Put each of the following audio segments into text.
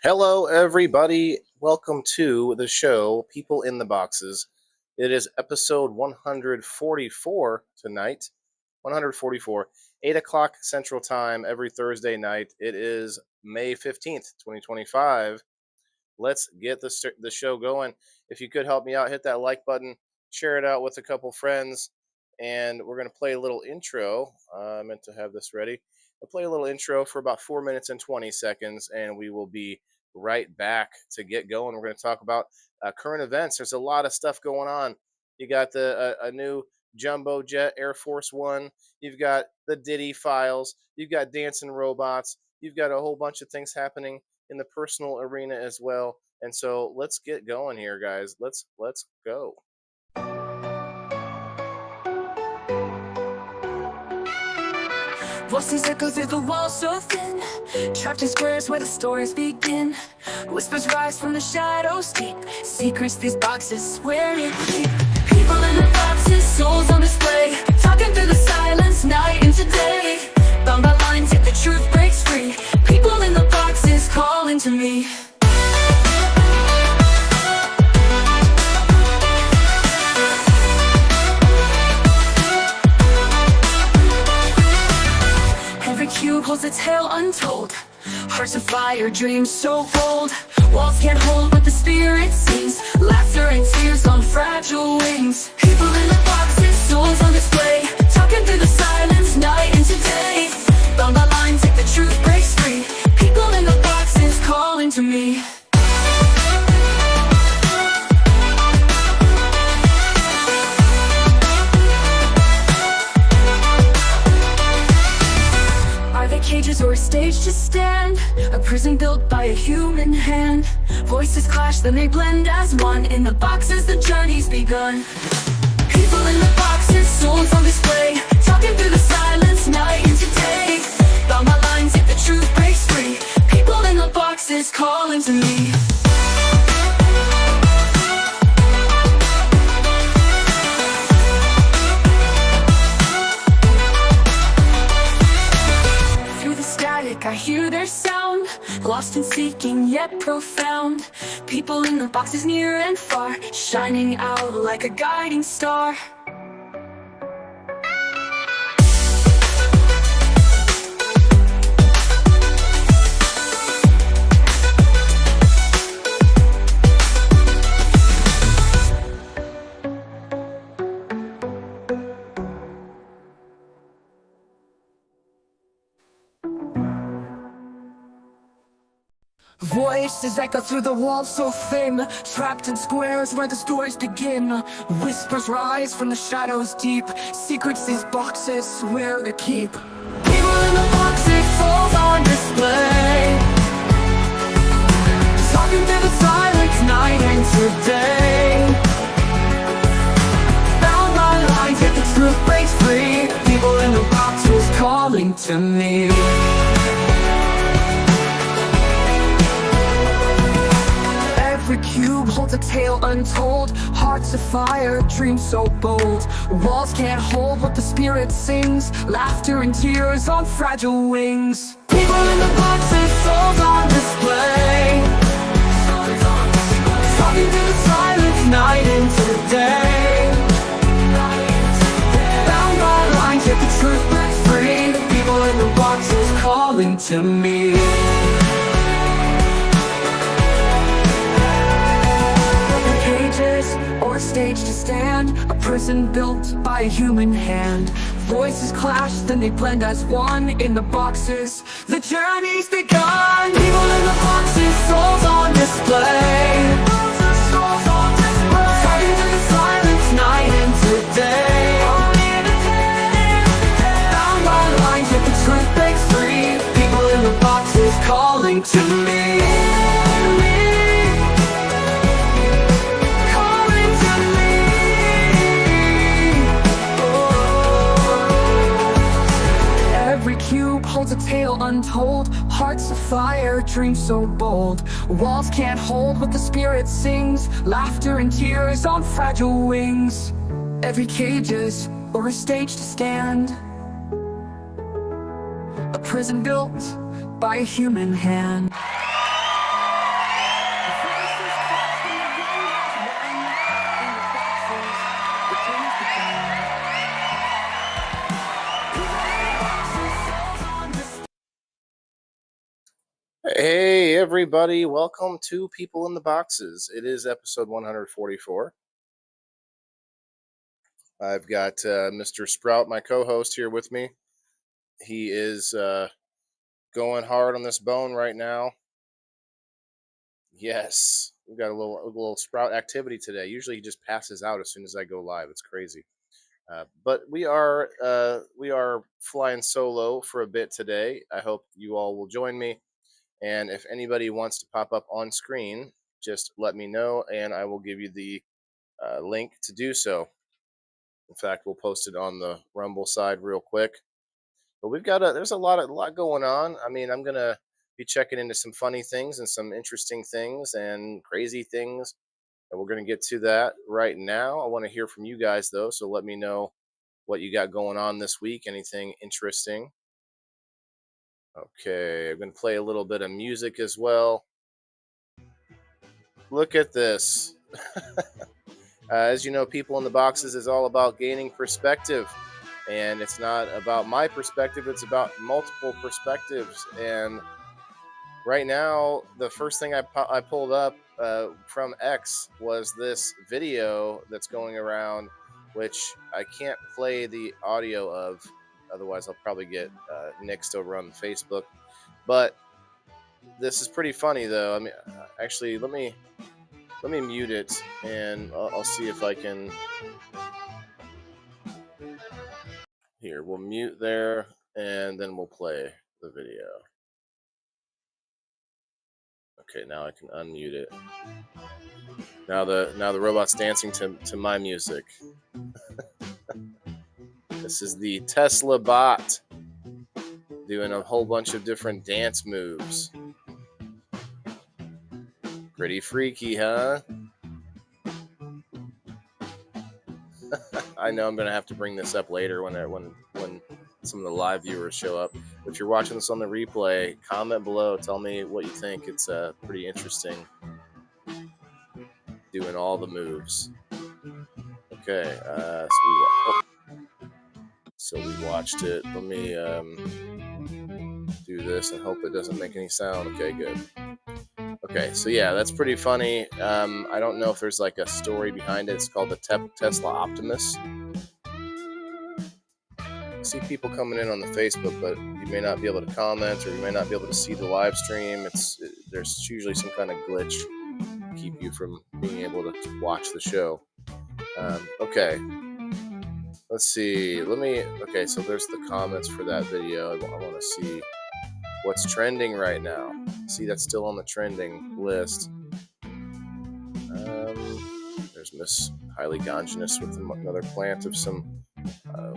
Hello, everybody. Welcome to the show, People in the Boxes. It is episode 144 tonight. 144, 8 o'clock Central Time every Thursday night. It is May 15th, 2025. Let's get the show going. If you could help me out, hit that like button, share it out with a couple friends, and we're going to play a little intro. I meant to have this ready. I'll play a little intro for about 4 minutes and 20 seconds, and we will be right back to get going. We're going to talk about current events. There's a lot of stuff going on. You got a new jumbo jet Air Force One. You've got the Diddy files. You've got dancing robots. You've got a whole bunch of things happening in the personal arena as well. And so let's get going here, guys. Let's go. Voices echo through the walls so thin, trapped in squares where the stories begin. Whispers rise from the shadows deep, secrets these boxes swear to keep. People in the boxes, souls on display, talking through the silence, night into day. Bound by lines, yet the truth breaks free. People in the boxes calling to me. Every cube holds a tale untold, hearts of fire, dreams so bold. Walls can't hold what the spirit sings, laughter and tears on fragile wings. People in the boxes, souls on display, talking through the silence, night into day. Bound by lines, yet the truth breaks free. People in the boxes calling to me. Cages or a stage to stand, a prison built by a human hand. Voices clash, then they blend as one. In the boxes, the journey's begun. People in the boxes, souls on display, talking through the silence, night into day. Bound by lines, yet the truth breaks free. People in the boxes calling to me. I hear their sound, lost and seeking yet profound. People in the boxes near and far, shining out like a guiding star. Voices echo through the walls so thin, trapped in squares where the stories begin. Whispers rise from the shadows deep, secrets these boxes swear to keep. People in the boxes, souls on display, talking through the silence, night into day. Bound by lines, yet the truth breaks free. People in the boxes calling to me. Every cube holds a tale untold, hearts of fire, dreams so bold. Walls can't hold what the spirit sings, laughter and tears on fragile wings. People in the boxes, souls on display, talking through the silence, night into day. Bound by lines, yet the truth breaks free. The people in the boxes calling to me. Or a stage to stand, a prison built by a human hand. Voices clash, then they blend as one. In the boxes, the journey's begun. People in the boxes, souls on display, talking through the silence, night into day. Bound by lines, yet the truth breaks free. People in the boxes calling to me. Holds a tale untold, hearts of fire, dreams so bold. Walls can't hold what the spirit sings, laughter and tears on fragile wings. Every cage is or a stage to stand, a prison built by a human hand. everybody, welcome to People in the Boxes. It is episode 144. I've got Mr. Sprout, my co-host, here with me. He is going hard on this bone right now. Yes, we've got a little Sprout activity today. Usually he just passes out as soon as I go live. It's crazy. But we are flying solo for a bit today. I hope you all will join me. And if anybody wants to pop up on screen, just let me know, and I will give you the link to do so. In fact, we'll post it on the Rumble side real quick. But we've got there's a lot going on. I mean, I'm gonna be checking into some funny things and some interesting things and crazy things, and we're gonna get to that right now. I want to hear from you guys though, so let me know what you got going on this week. Anything interesting? Okay, I'm gonna play a little bit of music as well. Look at this. As you know, People in the Boxes is all about gaining perspective. And it's not about my perspective, it's about multiple perspectives. And right now, the first thing I pulled up from X was this video that's going around, which I can't play the audio of. Otherwise, I'll probably get nixed over on Facebook. But this is pretty funny, though. I mean, actually, let me mute it, and I'll see if I can. Here, we'll mute there, and then we'll play the video. Okay, now I can unmute it. Now the robot's dancing to my music. This is the Tesla bot doing a whole bunch of different dance moves. Pretty freaky, huh? I know I'm gonna have to bring this up later when some of the live viewers show up. If you're watching this on the replay, comment below. Tell me what you think. It's pretty interesting. Doing all the moves. Okay, so we watched it. Let me do this and hope it doesn't make any sound. Okay, good. Okay, so yeah, that's pretty funny. I don't know if there's like a story behind it. It's called the Tesla Optimus. I see people coming in on the Facebook, but you may not be able to comment, or you may not be able to see the live stream. There's usually some kind of glitch to keep you from being able to watch the show. Okay, let's see. Okay, so there's the comments for that video. I want to see what's trending right now. See, that's still on the trending list. There's Miss Highly Gonginous with another plant of some, what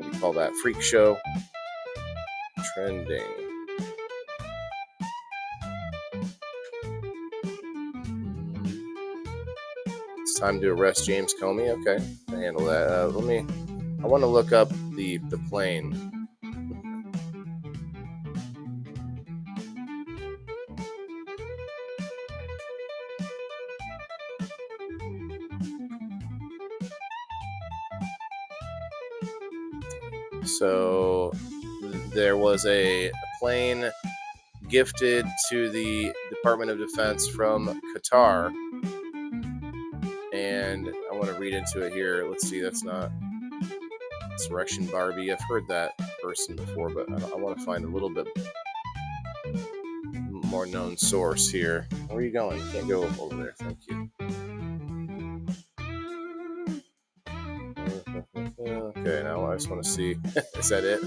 do you call that? Freak show. Trending. It's time to arrest James Comey. Okay, I handle that. I want to look up the plane. So there was a plane gifted to the Department of Defense from Qatar, and I want to read into it here. Let's see, that's not Insurrection Barbie. I've heard that person before, but I want to find a little bit more known source here. Where are you going? You can't go over there. Thank you. Okay, now I just want to see. Is that it?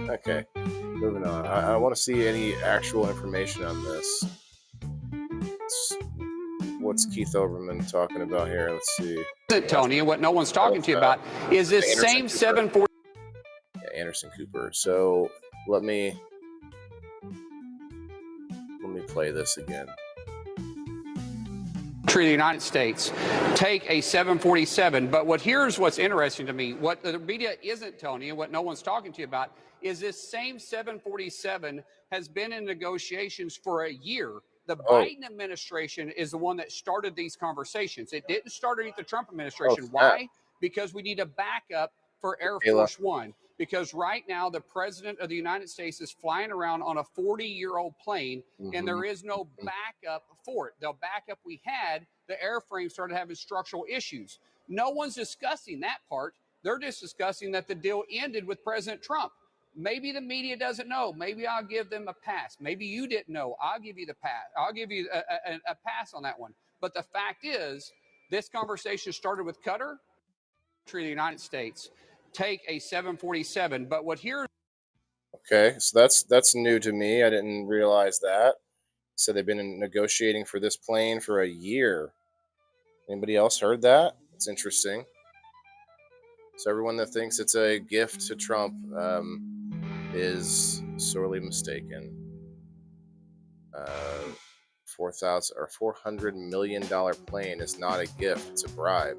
Okay, moving on. I want to see any actual information on this. What's Keith Olbermann talking about here? Let's see. Tony, and what no one's talking to you about is this same 740. Yeah, Anderson Cooper. So let me play this again. Of the United States take a 747, but here's what's interesting to me. What the media isn't telling you, what no one's talking to you about, is this same 747 has been in negotiations for a year. The Biden administration is the one that started these conversations. It didn't start underneath the Trump administration. Why? Because we need a backup for Air Kayla. Force One, because right now the president of the United States is flying around on a 40-year-old plane, and there is no backup for it. The backup we had, the airframe started having structural issues. No one's discussing that part. They're just discussing that the deal ended with President Trump. Maybe the media doesn't know. Maybe I'll give them a pass. Maybe you didn't know. I'll give you the pass. I'll give you a pass on that one. But the fact is, this conversation started with Qatar, the United States. Take a 747. But what here? Okay, so that's new to me. I didn't realize that. So they've been negotiating for this plane for a year. Anybody else heard that? It's interesting. So everyone that thinks it's a gift to Trump is sorely mistaken. $400 million plane is not a gift; it's a bribe.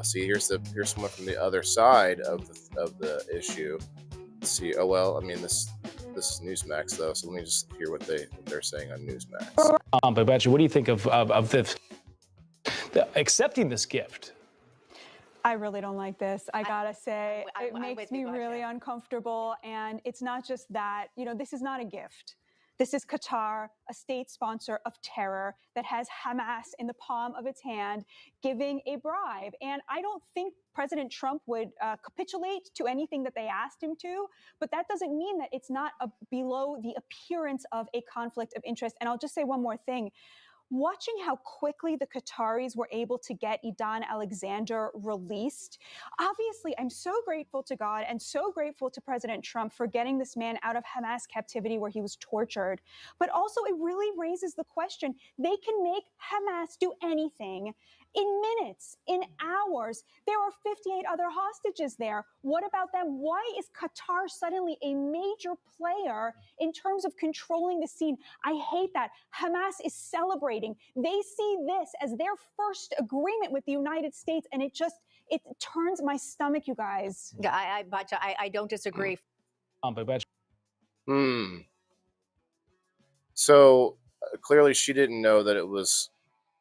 See, here's someone from the other side of the issue. Let's see. Oh well, I mean this is Newsmax though, so let me just hear what they're saying on Newsmax. But Betcha, what do you think of this accepting this gift? I really don't like this. I gotta say, it makes me really uncomfortable. And it's not just that, this is not a gift. This is Qatar, a state sponsor of terror that has Hamas in the palm of its hand, giving a bribe. And I don't think President Trump would capitulate to anything that they asked him to, but that doesn't mean that it's not below the appearance of a conflict of interest. And I'll just say one more thing. Watching how quickly the Qataris were able to get Idan Alexander released, obviously, I'm so grateful to God and so grateful to President Trump for getting this man out of Hamas captivity where he was tortured. But also, it really raises the question, they can make Hamas do anything in minutes, in hours. There are 58 other hostages there. What about them? Why is Qatar suddenly a major player in terms of controlling the scene? I hate that. Hamas is celebrating. They see this as their first agreement with the United States, and it turns my stomach, you guys. Yeah, I don't disagree. So clearly she didn't know that it was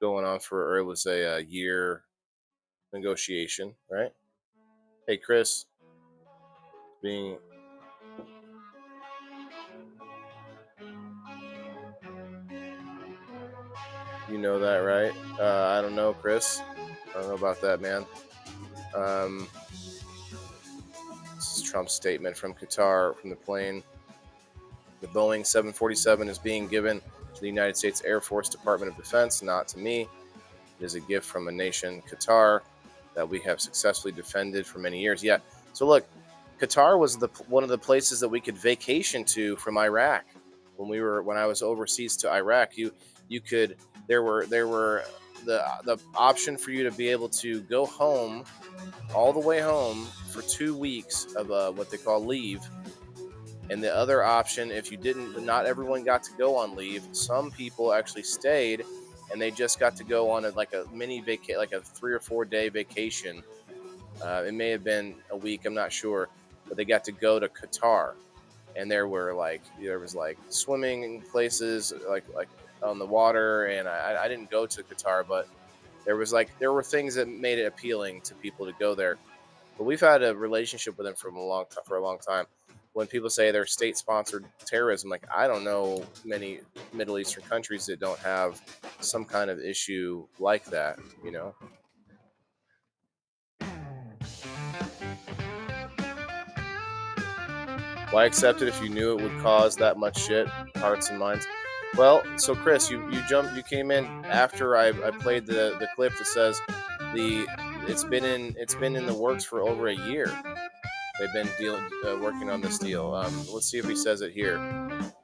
going on or it was a year negotiation, right? Hey, Chris, you know that, right? I don't know, Chris. I don't know about that, man. This is Trump's statement from Qatar, from the plane. The Boeing 747 is being given to the United States Air Force Department of Defense, not to me. It is a gift from a nation, Qatar, that we have successfully defended for many years. Yeah. So look, Qatar was one of the places that we could vacation to from Iraq. When I was overseas to Iraq, there were the option for you to be able to go home, all the way home for 2 weeks of what they call leave. And the other option, if you didn't, not everyone got to go on leave. Some people actually stayed, and they just got to go on a mini vacation, like a 3 or 4 day vacation. It may have been a week, I'm not sure, but they got to go to Qatar, and there was swimming places like on the water. And I didn't go to Qatar, but there were things that made it appealing to people to go there. But we've had a relationship with them for a long time. When people say they're state-sponsored terrorism, I don't know many Middle Eastern countries that don't have some kind of issue like that, Why accept it if you knew it would cause that much shit, hearts and minds? Well, so Chris, you came in after I played the clip that says it's been in the works for over a year. They've been working on this deal. Let's see if he says it here.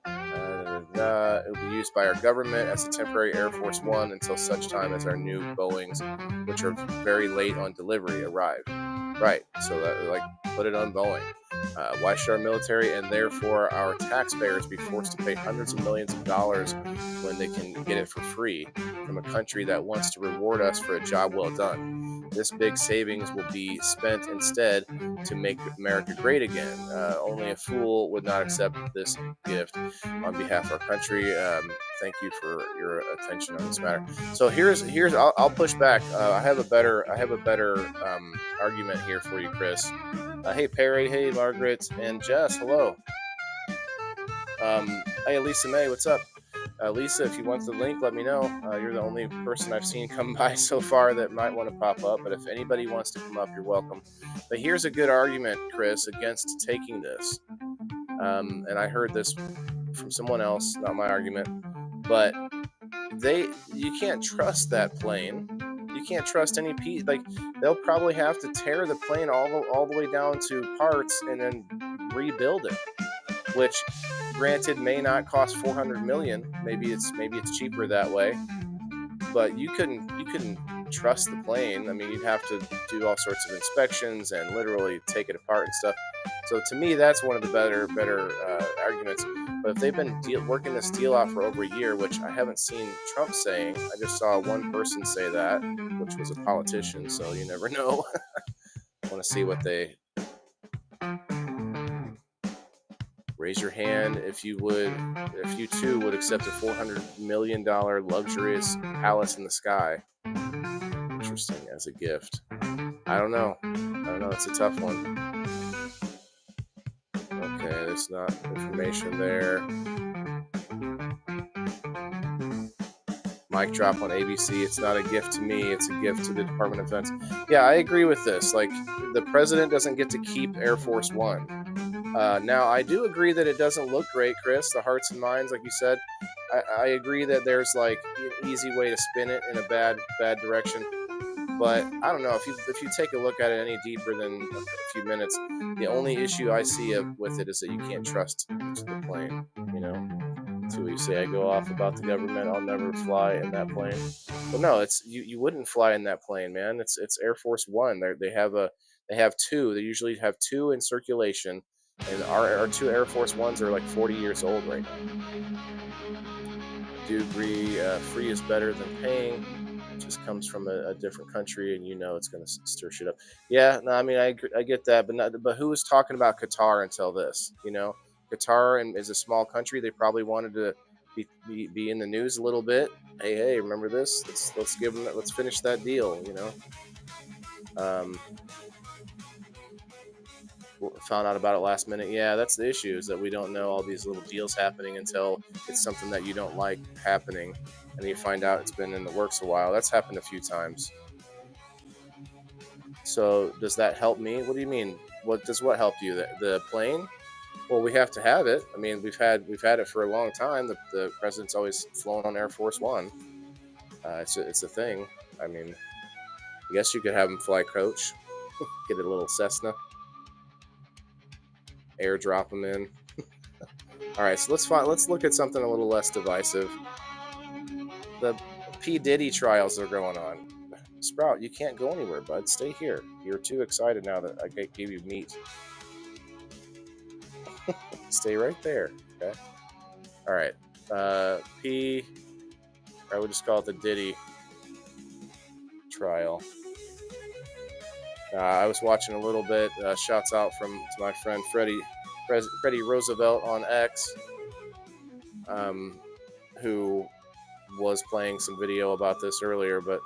It will be used by our government as a temporary Air Force One until such time as our new Boeings, which are very late on delivery, arrive. Right. So put it on Boeing. Why should our military and therefore our taxpayers be forced to pay hundreds of millions of dollars when they can get it for free from a country that wants to reward us for a job well done? This big savings will be spent instead to make America great again. Only a fool would not accept this gift on behalf of our country. thank you for your attention on this matter. So here's I'll push back. I have a better argument here for you, Chris. Hey Perry, hey Margaret, and Jess, hello. Hey Lisa May, what's up? Lisa, if you want the link, let me know. You're the only person I've seen come by so far that might want to pop up, but if anybody wants to come up, you're welcome. But here's a good argument, Chris, against taking this. And I heard this from someone else, not my argument, but you can't trust that plane. You can't trust any piece. Like, they'll probably have to tear the plane all the way down to parts and then rebuild it, which granted may not cost $400 million. Maybe it's cheaper that way, but you couldn't trust the plane. I mean, you'd have to do all sorts of inspections and literally take it apart and stuff. So to me, that's one of the better arguments. But if they've been working this deal out for over a year, which I haven't seen Trump saying, I just saw one person say that, which was a politician. So you never know. I want to see what they. Raise your hand if you too would accept a $400 million luxurious palace in the sky. Interesting, as a gift. I don't know. It's a tough one. Okay, there's not information there. Mic drop on ABC. It's not a gift to me. It's a gift to the Department of Defense. Yeah, I agree with this. Like, the president doesn't get to keep Air Force One. Now, I do agree that it doesn't look great, Chris. The Hearts and Minds, like you said, I agree that there's like an easy way to spin it in a bad direction. But I don't know, if you take a look at it any deeper than a few minutes, the only issue I see with it is that you can't trust the plane. You know, so you say I go off about the government, I'll never fly in that plane. Well, no, it's you wouldn't fly in that plane, man. It's Air Force One. They have two. They usually have two in circulation. And our two Air Force Ones are like 40 years old right now. I do agree, free is better than paying. It just comes from a different country, and it's going to stir shit up. Yeah, no, I mean, I get that, but who was talking about Qatar until this? Qatar is a small country. They probably wanted to be in the news a little bit. Hey, remember this? Let's finish that deal. Found out about it last minute. Yeah, that's the issue, is that we don't know all these little deals happening until it's something that you don't like happening, and you find out it's been in the works a while. That's happened a few times. So does that help me? What do you mean? What help you? The plane? Well, we have to have it. I mean, we've had it for a long time. The president's always flown on Air Force One. It's a thing. I mean, I guess you could have him fly coach, get a little Cessna. Airdrop them in. All right, so let's look at something a little less divisive. The P. Diddy trials are going on. Sprout, you can't go anywhere, bud. Stay here. You're too excited now that I gave you meat. Stay right there. Okay. All right. I would just call it the Diddy trial. I was watching a little bit. Shouts out to my friend Freddie Roosevelt on X, who was playing some video about this earlier. But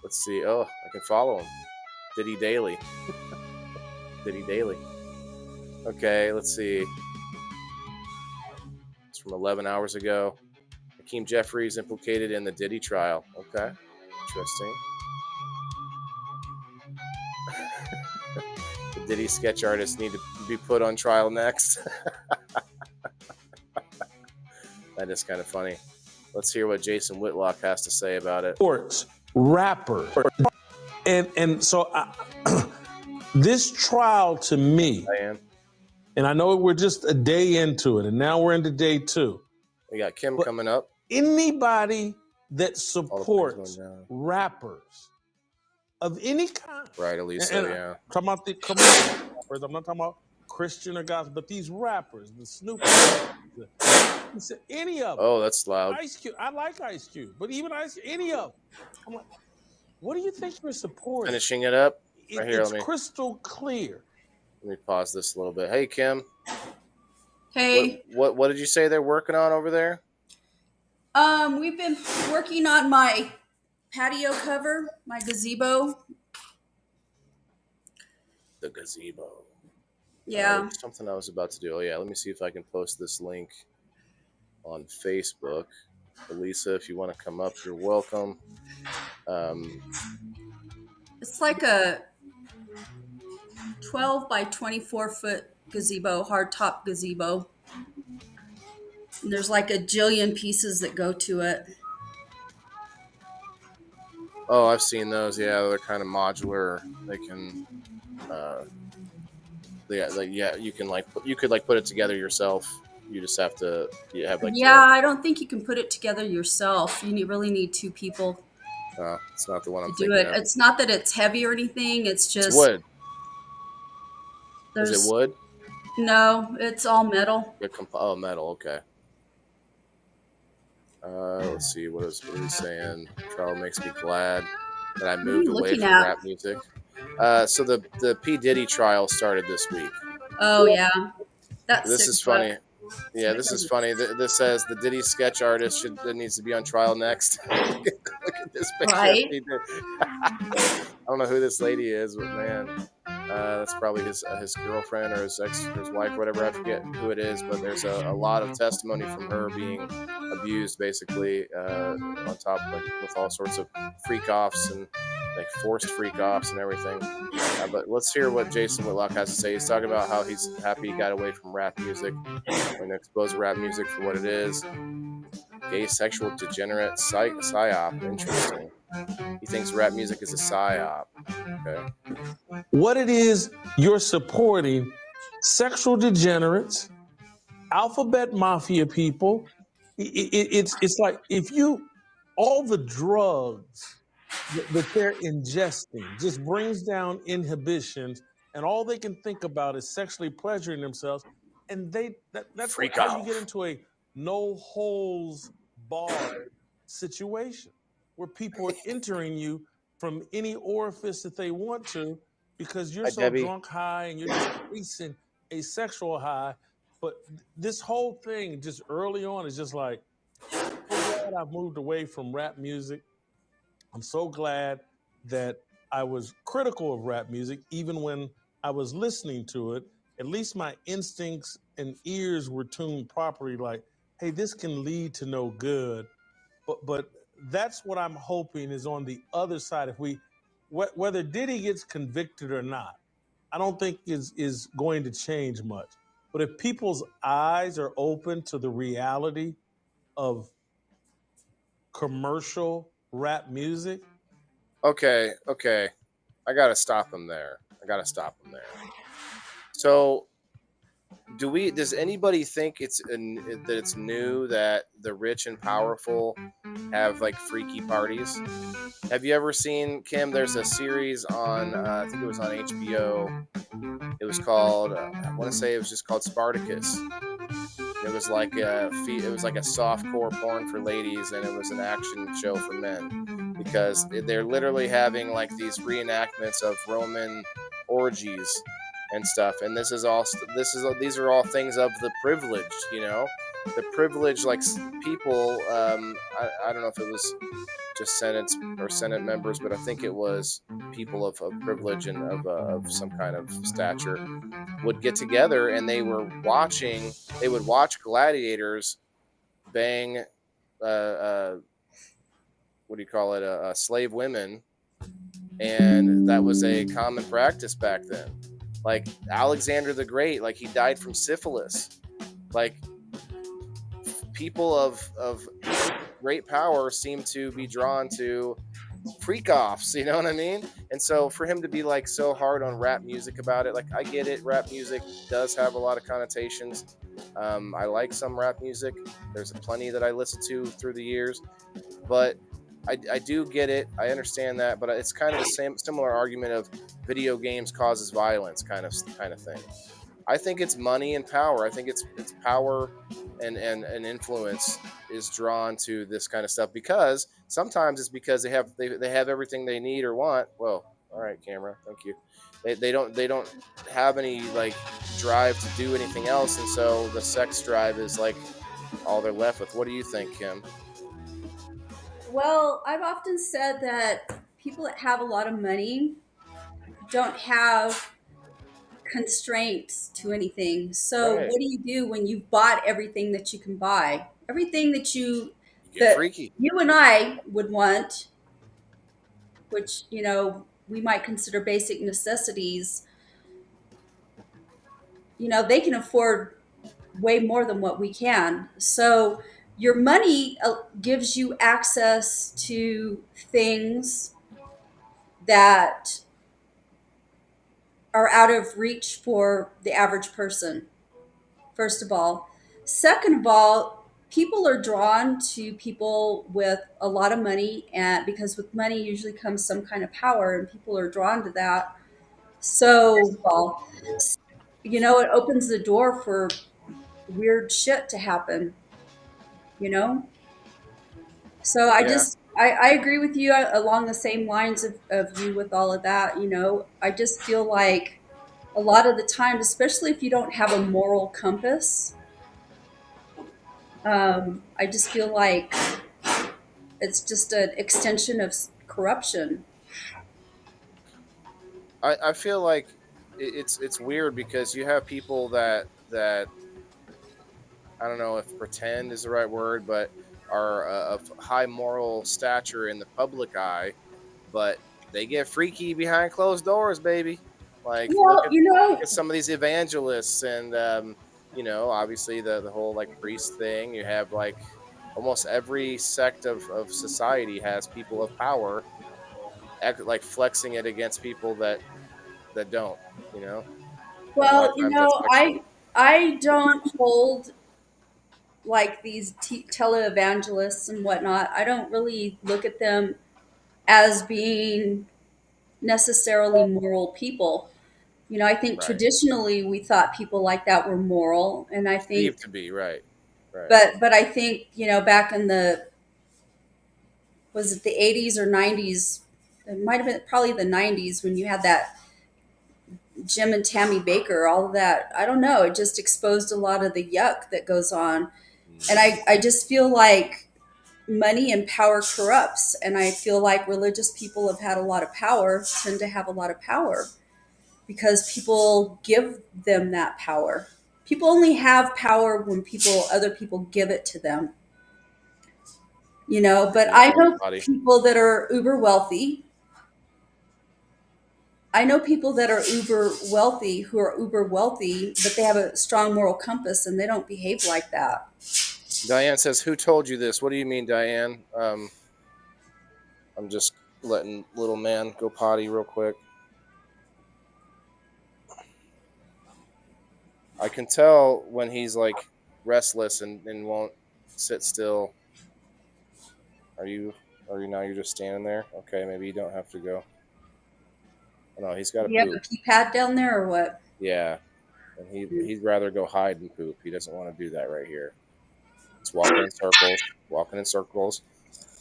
let's see. Oh, I can follow him. Diddy Daily. Diddy Daily. Okay, let's see. It's from 11 hours ago. Hakeem Jeffries implicated in the Diddy trial. Okay, interesting. The Diddy sketch artists need to be put on trial next. That is kind of funny. Let's hear what Jason Whitlock has to say about it. Sports, rapper. And so this trial to me, and I know we're just a day into it, and now we're into day two. We got Kim coming up. Anybody that supports rappers of any kind. Right, Elisa, yeah. I'm talking about rappers. I'm not talking about Christian or gospel, but these rappers, the Snoop, any of them. Oh, that's loud. Ice Cube. I like Ice Cube, but even any of them. I'm like, what do you think you're supporting? Finishing it up. Right here, it's crystal clear. Let me pause this a little bit. Hey, Kim. Hey. What did you say they're working on over there? We've been working on my patio cover, my gazebo. The gazebo. Yeah. There's something I was about to do. Oh yeah, let me see if I can post this link on Facebook. Elisa, if you want to come up, you're welcome. It's like a 12 by 24 foot gazebo, hardtop gazebo. And there's like a jillion pieces that go to it. Oh, I've seen those. Yeah, they're kind of modular. They can, you can you could put it together yourself. You just have to. You have I don't think you can put it together yourself. You really need two people. It's not the one I'm to do thinking it. of. It's not that it's heavy or anything. It's just it's wood. Is it wood? No, it's all metal. Oh, metal. Okay. Let's see. What is he saying? Trial makes me glad that I moved away from rap music. So the P. Diddy trial started this week. Oh yeah, this is funny. Yeah, this is funny. This says the Diddy sketch artist needs to be on trial next. Look at this picture. Right? I don't know who this lady is, but man, that's probably his girlfriend or his wife, whatever. I forget who it is, but there's a lot of testimony from her being abused, basically, on top with all sorts of freak offs and forced freak offs and everything. But let's hear what Jason Whitlock has to say. He's talking about how he's happy he got away from rap music and exposed rap music for what it is. Gay sexual degenerate psyop. Interesting. He thinks rap music is a psyop. Okay. What it is, you're supporting sexual degenerates, alphabet mafia people. It's like if all the drugs that they're ingesting just brings down inhibitions, and all they can think about is sexually pleasuring themselves, and that's how you get into a no holes barred situation where people are entering you from any orifice that they want to because you're so drunk high and you're just chasing a sexual high. But this whole thing just early on is just like, I'm glad I've moved away from rap music. I'm so glad that I was critical of rap music, even when I was listening to it. At least my instincts and ears were tuned properly, like, hey, this can lead to no good. But that's what I'm hoping is on the other side. Whether Diddy gets convicted or not, I don't think is going to change much. But if people's eyes are open to the reality of commercial rap music. Okay. I got to stop him there. So does anybody think that it's new that the rich and powerful have freaky parties? Have you ever seen, Kim, there's a series on, I think it was on HBO. It was called, I want to say it was just called Spartacus. It was like a softcore porn for ladies, and it was an action show for men because they're literally having these reenactments of Roman orgies and stuff. And these are all things of the privileged, the privileged people. I don't know if it was just Senate members, but I think it was people of privilege and of some kind of stature would get together, and they would watch gladiators bang slave women, and that was a common practice back then. Like Alexander the Great, he died from syphilis. People of great power seem to be drawn to freak offs, you know what I mean? And so for him to be so hard on rap music about it, I get it. Rap music does have a lot of connotations. I like some rap music. There's plenty that I listen to through the years, but I do get it. I understand that, but it's kind of the similar argument of video games causes violence kind of thing. I think it's money and power. I think it's power and influence is drawn to this kind of stuff, because sometimes it's because they have everything they need or want. Well, all right, camera, thank you. They don't have any drive to do anything else, and so the sex drive is all they're left with. What do you think, Kim? Well, I've often said that people that have a lot of money don't have constraints to anything. So Right. what do you do when you've bought everything that you can buy? Everything that You get that freaky. you and I would want, which, we might consider basic necessities, they can afford way more than what we can. So your money gives you access to things that are out of reach for the average person, first of all. Second of all, people are drawn to people with a lot of money, and because with money usually comes some kind of power, and people are drawn to that. So, well, it opens the door for weird shit to happen, you know? So Yeah. I agree with you along the same lines of you with all of that. I just feel like a lot of the time, especially if you don't have a moral compass, I just feel like it's just an extension of corruption. I feel like it's weird because you have people that I don't know if pretend is the right word, but are of high moral stature in the public eye, but they get freaky behind closed doors, baby. Like Well, look at some of these evangelists, and obviously the whole like priest thing. You have like almost every sect of society has people of power like flexing it against people that don't. You know, and a lot well, of times that's sexual. I don't hold like these televangelists and whatnot. I don't really look at them as being necessarily moral people. I think Right. traditionally we thought people like that were moral, and I think, Believed to be right. Right. but I think back in the, was it the 80s or 90s? It might have been probably the 90s when you had that Jim and Tammy Baker, all of that. I don't know. It just exposed a lot of the yuck that goes on. And I just feel like money and power corrupts. And I feel like religious people have had a lot of power, tend to have a lot of power because people give them that power. People only have power when other people give it to them. But I know Body. people that are uber wealthy. I know people that are uber wealthy who are uber wealthy, but they have a strong moral compass and they don't behave like that. Diane says, "Who told you this?" What do you mean, Diane? I'm just letting little man go potty real quick. I can tell when he's like restless and won't sit still. Are you now? You're just standing there. Okay, maybe you don't have to go. No, he's got to Do you have a poop. pee pad down there or what? Yeah, and he'd rather go hide and poop. He doesn't want to do that right here. It's walking in circles, walking in circles.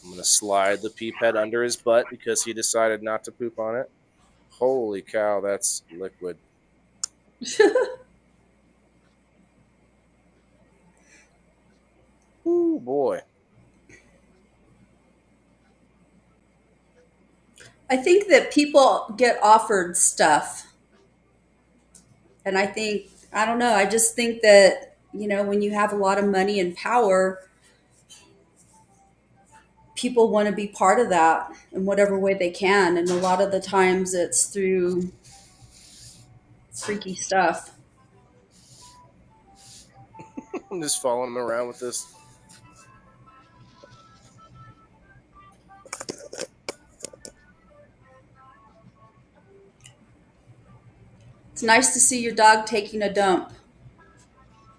I'm gonna slide the pee pad under his butt because he decided not to poop on it. Holy cow, that's liquid. Ooh boy. I think that people get offered stuff. And I don't know, I just think that, when you have a lot of money and power, people want to be part of that in whatever way they can. And a lot of the times it's through freaky stuff. I'm just following him around with this. It's nice to see your dog taking a dump.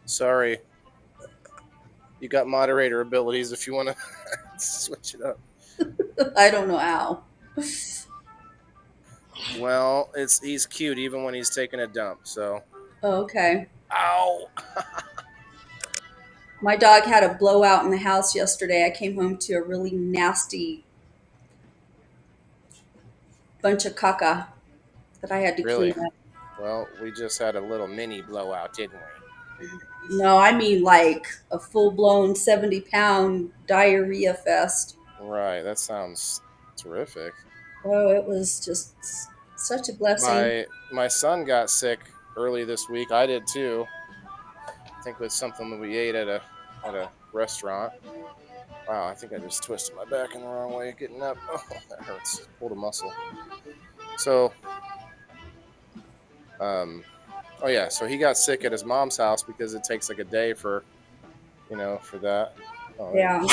Sorry. You got moderator abilities if you want to switch it up. I don't know how. Well, he's cute even when he's taking a dump, so. Oh, okay. Ow! My dog had a blowout in the house yesterday. I came home to a really nasty bunch of caca that I had to Really? clean up. Well, we just had a little mini blowout, didn't we? No, I mean like a full blown 70-pound diarrhea fest. Right. That sounds terrific. Oh, it was just such a blessing. My son got sick early this week. I did too. I think it was something that we ate at a restaurant. Wow, I think I just twisted my back in the wrong way getting up. Oh, that hurts. Pulled a muscle. So, oh yeah, so he got sick at his mom's house because it takes like a day for, for that. Oh, Yeah.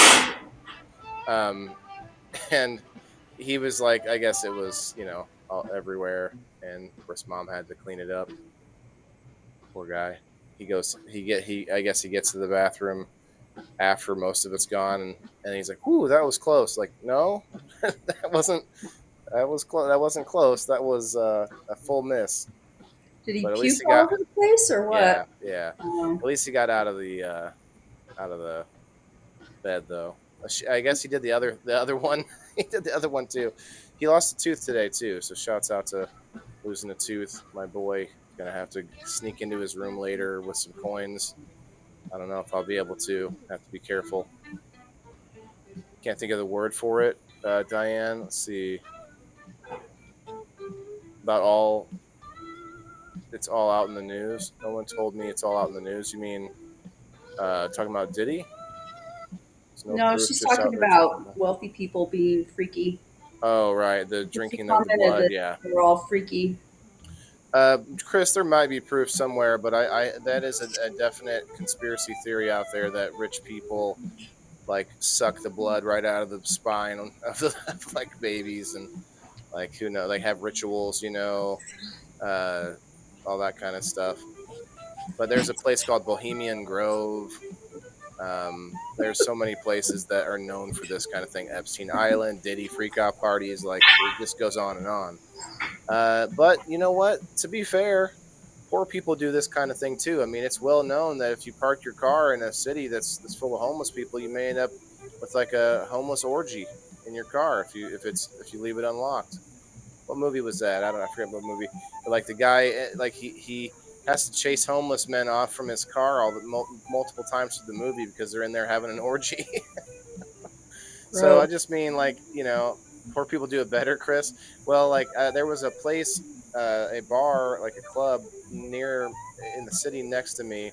And he was like, I guess it was, all everywhere, and of course, mom had to clean it up. Poor guy. I guess he gets to the bathroom after most of it's gone, and he's like, "Ooh, that was close." Like, no, that wasn't. That was close. That wasn't close. That was a full miss. Did he But at puke least he all got. over the place or Yeah, what? yeah. Oh. At least he got out of the bed though. I guess he did the other one. He did the other one too. He lost a tooth today too. So shouts out to losing a tooth. My boy gonna have to sneak into his room later with some coins. I don't know if I'll be able to. Have to be careful. Can't think of the word for it, Diane. Let's see. About all. It's all out in the news. No one told me it's all out in the news. You mean talking about Diddy? There's No, proof, she's just talking out there about wealthy people being freaky. Oh, right. The She drinking of the commented blood. that Yeah. they're all freaky. Chris, there might be proof somewhere, but I that is a definite conspiracy theory out there that rich people like suck the blood right out of the spine of like babies, and like who knows, like have rituals, all that kind of stuff. But there's a place called Bohemian Grove. There's so many places that are known for this kind of thing. Epstein Island, Diddy freakout parties, like it just goes on and on. But you know what? To be fair, poor people do this kind of thing too. I mean, it's well known that if you park your car in a city that's full of homeless people, you may end up with like a homeless orgy in your car if you leave it unlocked. What movie was that? I forget what movie. But like the guy, like he has to chase homeless men off from his car multiple times through the movie because they're in there having an orgy. So I just mean, like, poor people do it better, Chris. Well, like there was a place, a bar, like a club in the city next to me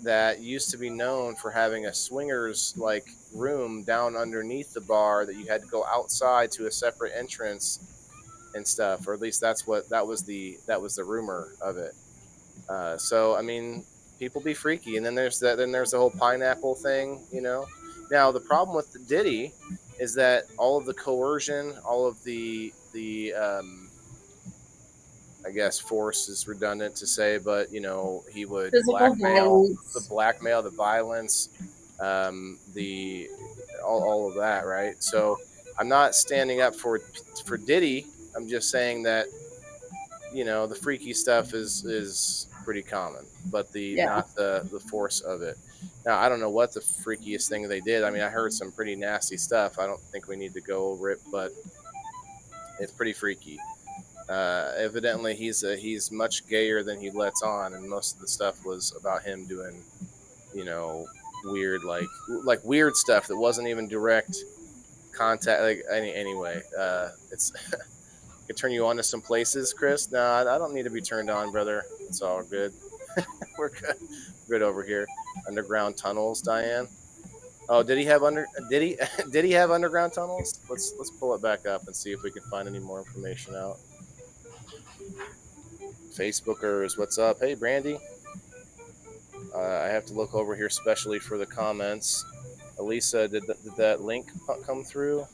that used to be known for having a swingers like room down underneath the bar that you had to go outside to a separate entrance and stuff, or at least that was the rumor of it. So I mean, people be freaky, and then there's the whole pineapple thing, Now the problem with the Diddy is that all of the coercion, all of the I guess force is redundant to say, but he would Physical blackmail, the violence, the all of that, right? So I'm not standing up for Diddy. I'm just saying that the freaky stuff is pretty common, but not the force of it. Now I don't know what the freakiest thing they did. I mean, I heard some pretty nasty stuff. I don't think we need to go over it, but it's pretty freaky. Evidently, he's much gayer than he lets on, and most of the stuff was about him doing, weird like weird stuff that wasn't even direct contact. Like anyway, it's could turn you on to some places, Chris. No, I don't need to be turned on, brother. It's all good. We're good over here. Underground tunnels, Diane. Oh, did he have underground tunnels? Let's pull it back up and see if we can find any more information out. Facebookers, what's up? Hey, Brandy. I have to look over here specially for the comments. Elisa, did that link come through?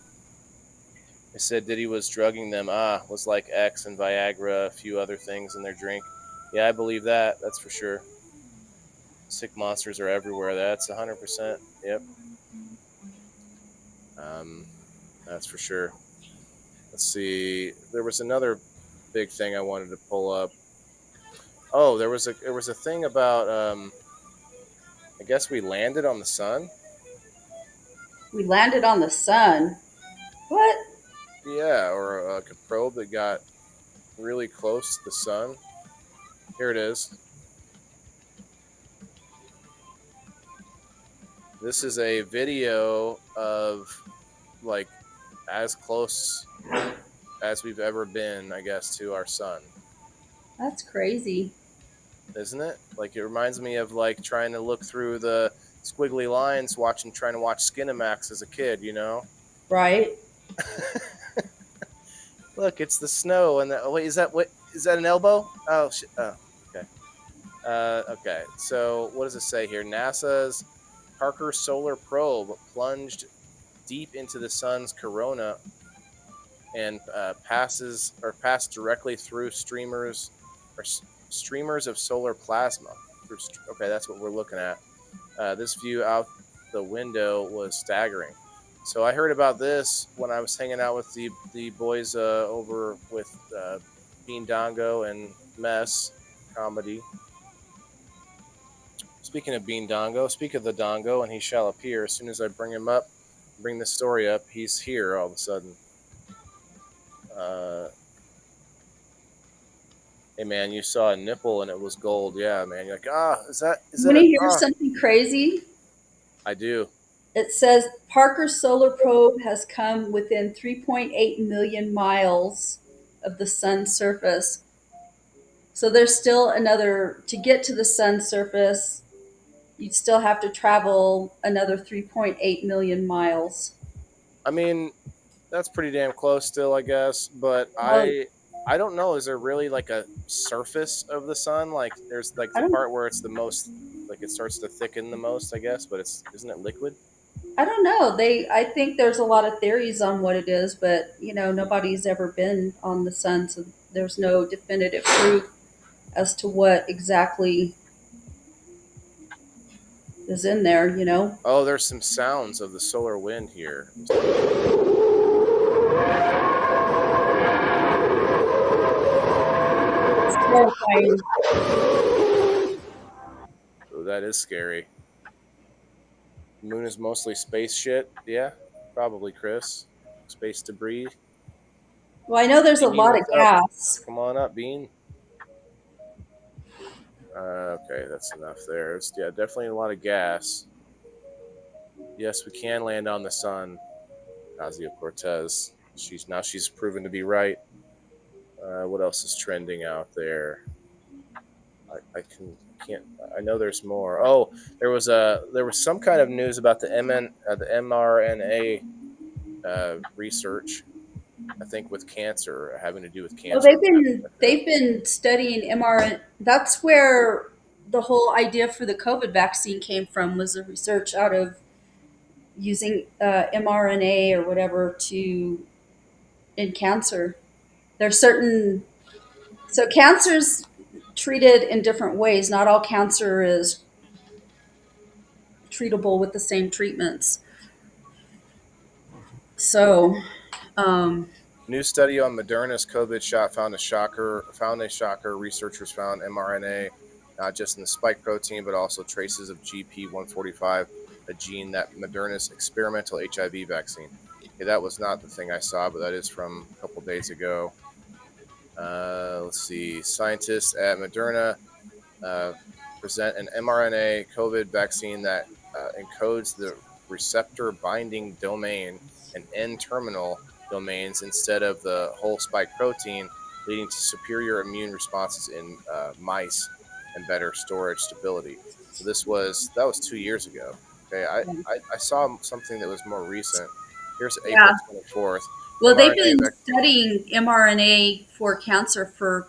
They said Diddy was drugging them. Was like X and Viagra, a few other things in their drink. Yeah, I believe that. That's for sure. Sick monsters are everywhere. That's 100%. Yep. That's for sure. Let's see. There was another big thing I wanted to pull up. Oh, there was a thing about. I guess we landed on the sun. We landed on the sun. What? Yeah, or like a probe that got really close to the sun. Here it is. This is a video of like as close as we've ever been, I guess, to our sun. That's crazy. Isn't it? Like, it reminds me of like trying to look through the squiggly lines, trying to watch Skinamax as a kid, you know? Right? Look, it's the snow, and oh, wait, is that an elbow? Oh shit! Oh, okay. Okay. So what does it say here? NASA's Parker Solar Probe plunged deep into the sun's corona and passed directly through streamers of solar plasma. Okay, that's what we're looking at. This view out the window was staggering. So I heard about this when I was hanging out with the boys over with Bean Dongo and Mess Comedy. Speaking of Bean Dongo, speak of the Dongo, and he shall appear. As soon as I bring this story up, he's here all of a sudden. Hey man, you saw a nipple and it was gold. Yeah, man. You're like, is that? You want to hear something crazy? I do. It says Parker Solar Probe has come within 3.8 million miles of the sun's surface. So there's still to get to the sun's surface, you'd still have to travel another 3.8 million miles. I mean, that's pretty damn close still, I guess. But I don't know. Is there really like a surface of the sun? Like there's like the part where it's the most, like it starts to thicken the most, I guess. But isn't it liquid? I don't know. I think there's a lot of theories on what it is, but nobody's ever been on the sun, so there's no definitive proof as to what exactly is in there. Oh, there's some sounds of the solar wind here. It's terrifying. Oh, that is scary. The moon is mostly space shit. Yeah, probably, Chris. Space debris. Well, I know there's a lot of gas. Come on up, Bean. Okay, that's enough there. Yeah, definitely a lot of gas. Yes, we can land on the sun. Ocasio-Cortez. She's proven to be right. What else is trending out there? I know there's more. Oh, there was some kind of news about the mRNA research. I think with cancer, having to do with cancer. Well, they've been studying mRNA. That's where the whole idea for the COVID vaccine came from. Was the research out of using mRNA or whatever in cancer. There's so cancer's treated in different ways. Not all cancer is treatable with the same treatments. So, new study on Moderna's COVID shot found a shocker. Researchers found mRNA not just in the spike protein, but also traces of GP145, a gene that Moderna's experimental HIV vaccine. Okay, that was not the thing I saw, but that is from a couple days ago. Let's see. Scientists at Moderna present an mRNA COVID vaccine that encodes the receptor binding domain and N-terminal domains instead of the whole spike protein, leading to superior immune responses in mice and better storage stability. So that was 2 years ago. Okay, I saw something that was more recent. Here's April 24th. Well, they've been studying mRNA for cancer for,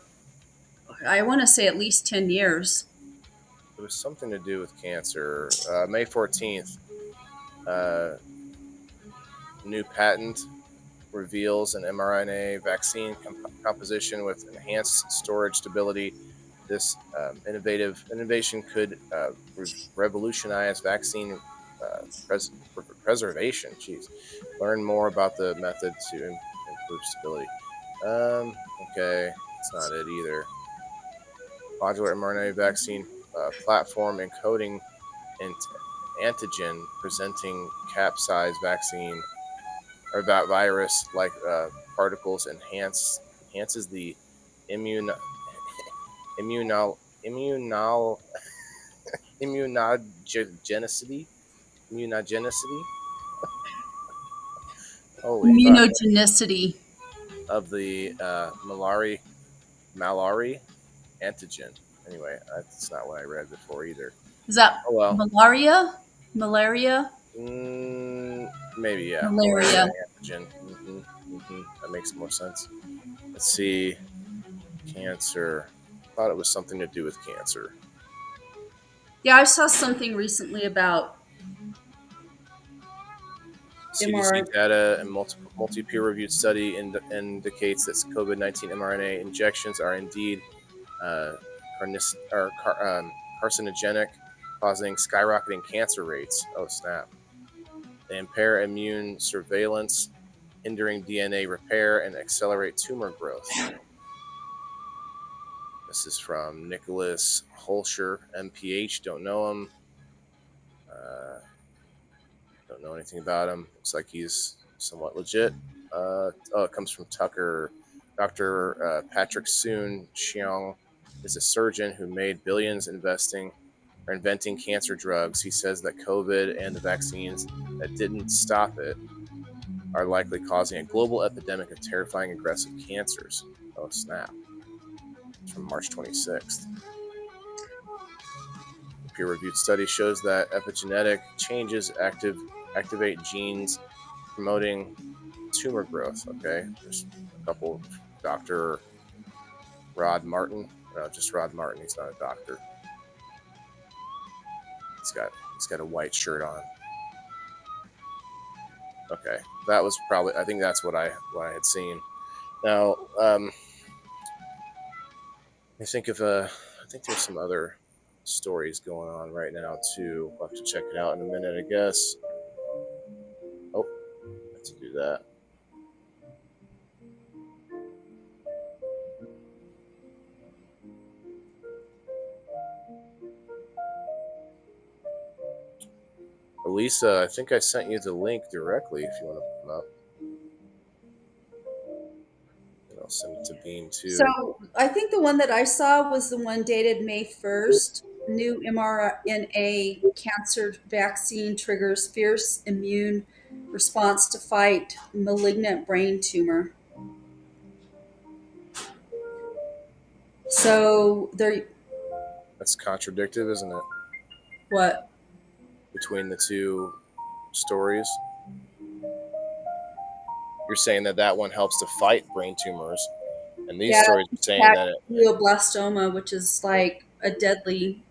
I want to say, at least 10 years. It was something to do with cancer. May 14th, new patent reveals an mRNA vaccine composition with enhanced storage stability. This innovation could revolutionize vaccine preservation. Jeez. Learn more about the method to improve stability. Okay, that's not it either. Modular mRNA vaccine platform encoding antigen presenting capsid vaccine or that virus like particles enhances the immunogenicity. Holy fuck. Immunogenicity. Of the Malari antigen. Anyway, that's not what I read before either. Is that Oh well. malaria? Malaria? Maybe, yeah. Malaria. Antigen. That makes more sense. Let's see. Cancer. Thought it was something to do with cancer. Yeah, I saw something recently about CDC data and multi-peer-reviewed study indicates that COVID-19 mRNA injections are indeed carcinogenic, causing skyrocketing cancer rates. Oh, snap. They impair immune surveillance, hindering DNA repair, and accelerate tumor growth. This is from Nicholas Holscher, MPH. Don't know him. Don't know anything about him. Looks like he's somewhat legit. It comes from Tucker. Dr. Patrick Soon Cheong is a surgeon who made billions inventing cancer drugs. He says that COVID and the vaccines that didn't stop it are likely causing a global epidemic of terrifying aggressive cancers. Oh, snap. It's from March 26th. A peer-reviewed study shows that epigenetic changes activate genes promoting tumor growth. Okay, there's a couple. Dr. Rod Martin. No, just Rod Martin. He's not a doctor. He's got a white shirt on. Okay, that was probably. I think that's what I had seen. Now, I think there's some other stories going on right now too. We'll have to check it out in a minute, I guess. Oh, let's do that. Elisa, I think I sent you the link directly if you want to pull it up. And I'll send it to Bean too. So I think the one that I saw was the one dated May 1st. New mRNA cancer vaccine triggers fierce immune response to fight malignant brain tumor. So that's contradictive, isn't it? What? Between the two stories. You're saying that one helps to fight brain tumors, and these stories are saying that glioblastoma, which is like a deadly.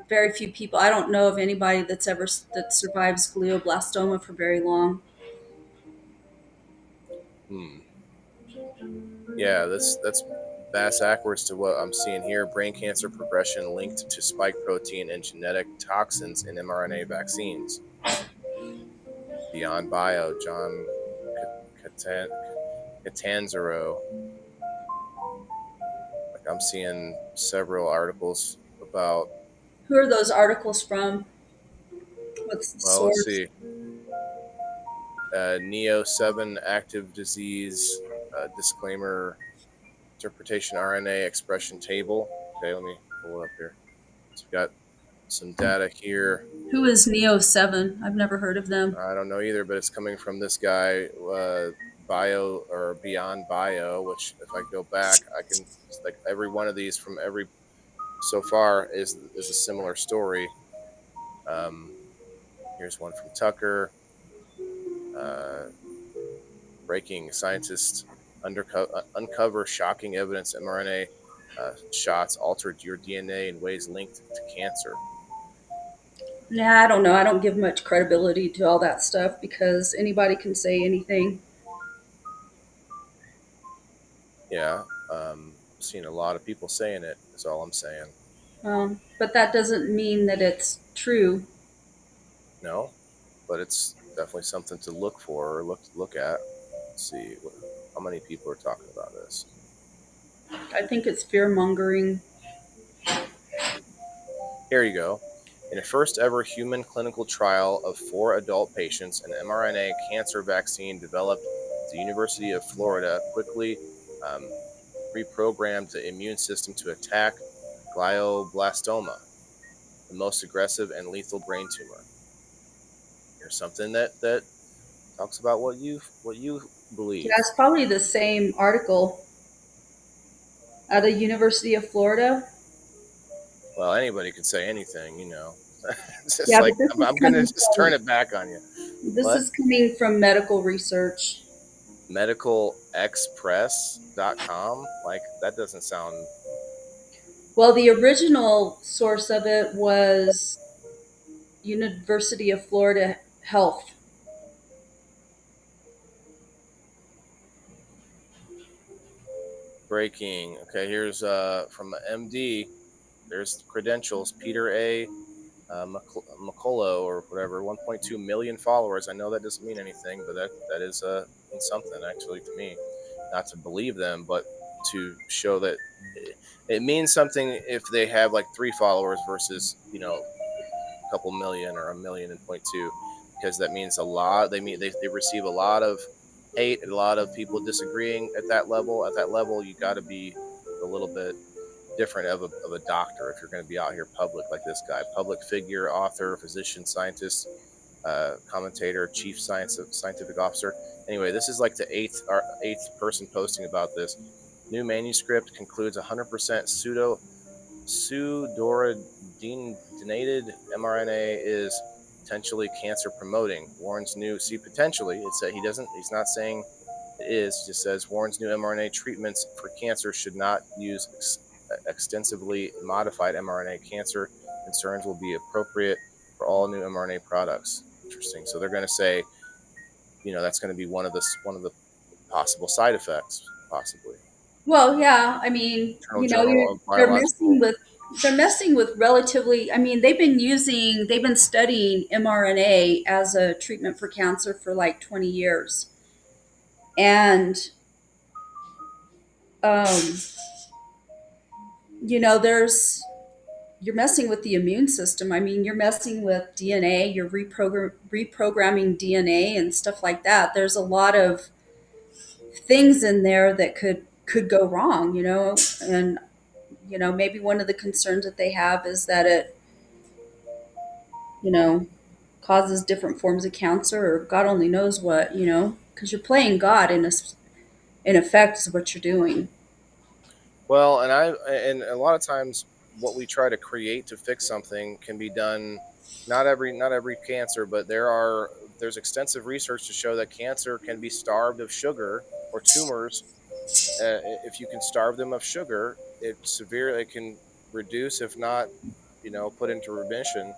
Very few people. I don't know of anybody that survives glioblastoma for very long. Yeah, that's backwards to what I'm seeing here. Brain cancer progression linked to spike protein and genetic toxins in mRNA vaccines. Beyond Bio, John Catanzaro. Like, I'm seeing several articles about. Who are those articles from? What's the source? Let's see. Neo7 active disease disclaimer interpretation RNA expression table. Okay, let me pull it up here. So we've got some data here. Who is Neo7? I've never heard of them. I don't know either, but it's coming from this guy, Bio or Beyond Bio, which if I go back, I can, like, every one of these from every so far is a similar story. Here's one from Tucker. Breaking scientists uncover shocking evidence mRNA shots altered your DNA in ways linked to cancer. Nah, I don't know. I don't give much credibility to all that stuff because anybody can say anything. Yeah, seen a lot of people saying it, is all I'm saying. But that doesn't mean that it's true. No, but it's definitely something to look for or look at. Let's see how many people are talking about this. I think it's fear-mongering. Here you go. In a first ever human clinical trial of 4 adult patients, an mRNA cancer vaccine developed at the University of Florida quickly reprogrammed the immune system to attack glioblastoma, the most aggressive and lethal brain tumor. Here's something that Talks about what you believe. Yeah, it's probably the same article at the University of Florida. Well, anybody could say anything, It's just Yeah, like but this is I'm gonna coming just turn it back on you. This What? is coming from medical research. MedicalExpress.com? Like that doesn't sound. Well, the original source of it was University of Florida Health. Breaking. Okay, here's from MD. There's credentials. Peter A. McCullough or whatever, 1.2 million followers. I know that doesn't mean anything, but that is means something actually to me. Not to believe them, but to show that it means something if they have like 3 followers versus a couple million or 1.2 million, because that means a lot. They receive a lot of hate, a lot of people disagreeing at that level. At that level, you got to be a little bit different of a doctor if you're going to be out here public like this guy. Public figure, author, physician, scientist, commentator, chief scientific officer. Anyway, this is like the eighth person posting about this. New manuscript concludes 100% pseudoradinated mRNA is potentially cancer promoting. Warren's new, potentially. He's not saying it is. He just says Warren's new mRNA treatments for cancer should not use extensively modified mRNA. Cancer concerns will be appropriate for all new mRNA products. Interesting. So they're going to say, that's going to be one of the possible side effects, possibly. Well, yeah, I mean, they're messing with relatively. I mean, they've been studying mRNA as a treatment for cancer for like 20 years, and you're messing with the immune system. I mean, you're messing with DNA, you're reprogramming DNA and stuff like that. There's a lot of things in there that could go wrong, and maybe one of the concerns that they have is that it causes different forms of cancer or God only knows what, because you're playing God in effect is what you're doing. Well, and a lot of times what we try to create to fix something can be done. Not every cancer, but there's extensive research to show that cancer can be starved of sugar, or tumors. If you can starve them of sugar, it can reduce, if not, put into remission,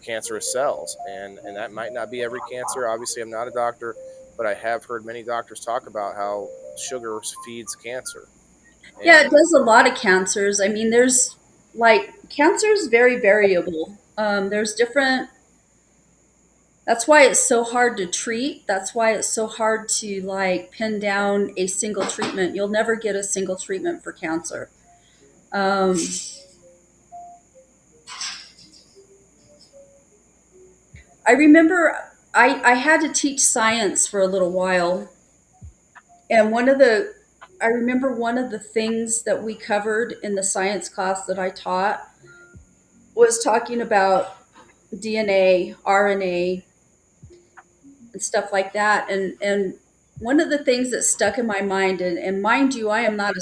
cancerous cells. And that might not be every cancer. Obviously, I'm not a doctor, but I have heard many doctors talk about how sugar feeds cancer. Yeah, it does a lot of cancers. I mean, there's cancer is very variable. There's different. That's why it's so hard to treat. That's why it's so hard to pin down a single treatment. You'll never get a single treatment for cancer. I remember I had to teach science for a little while, and I remember one of the things that we covered in the science class that I taught was talking about DNA, RNA, and stuff like that. And one of the things that stuck in my mind, and mind you, I'm not a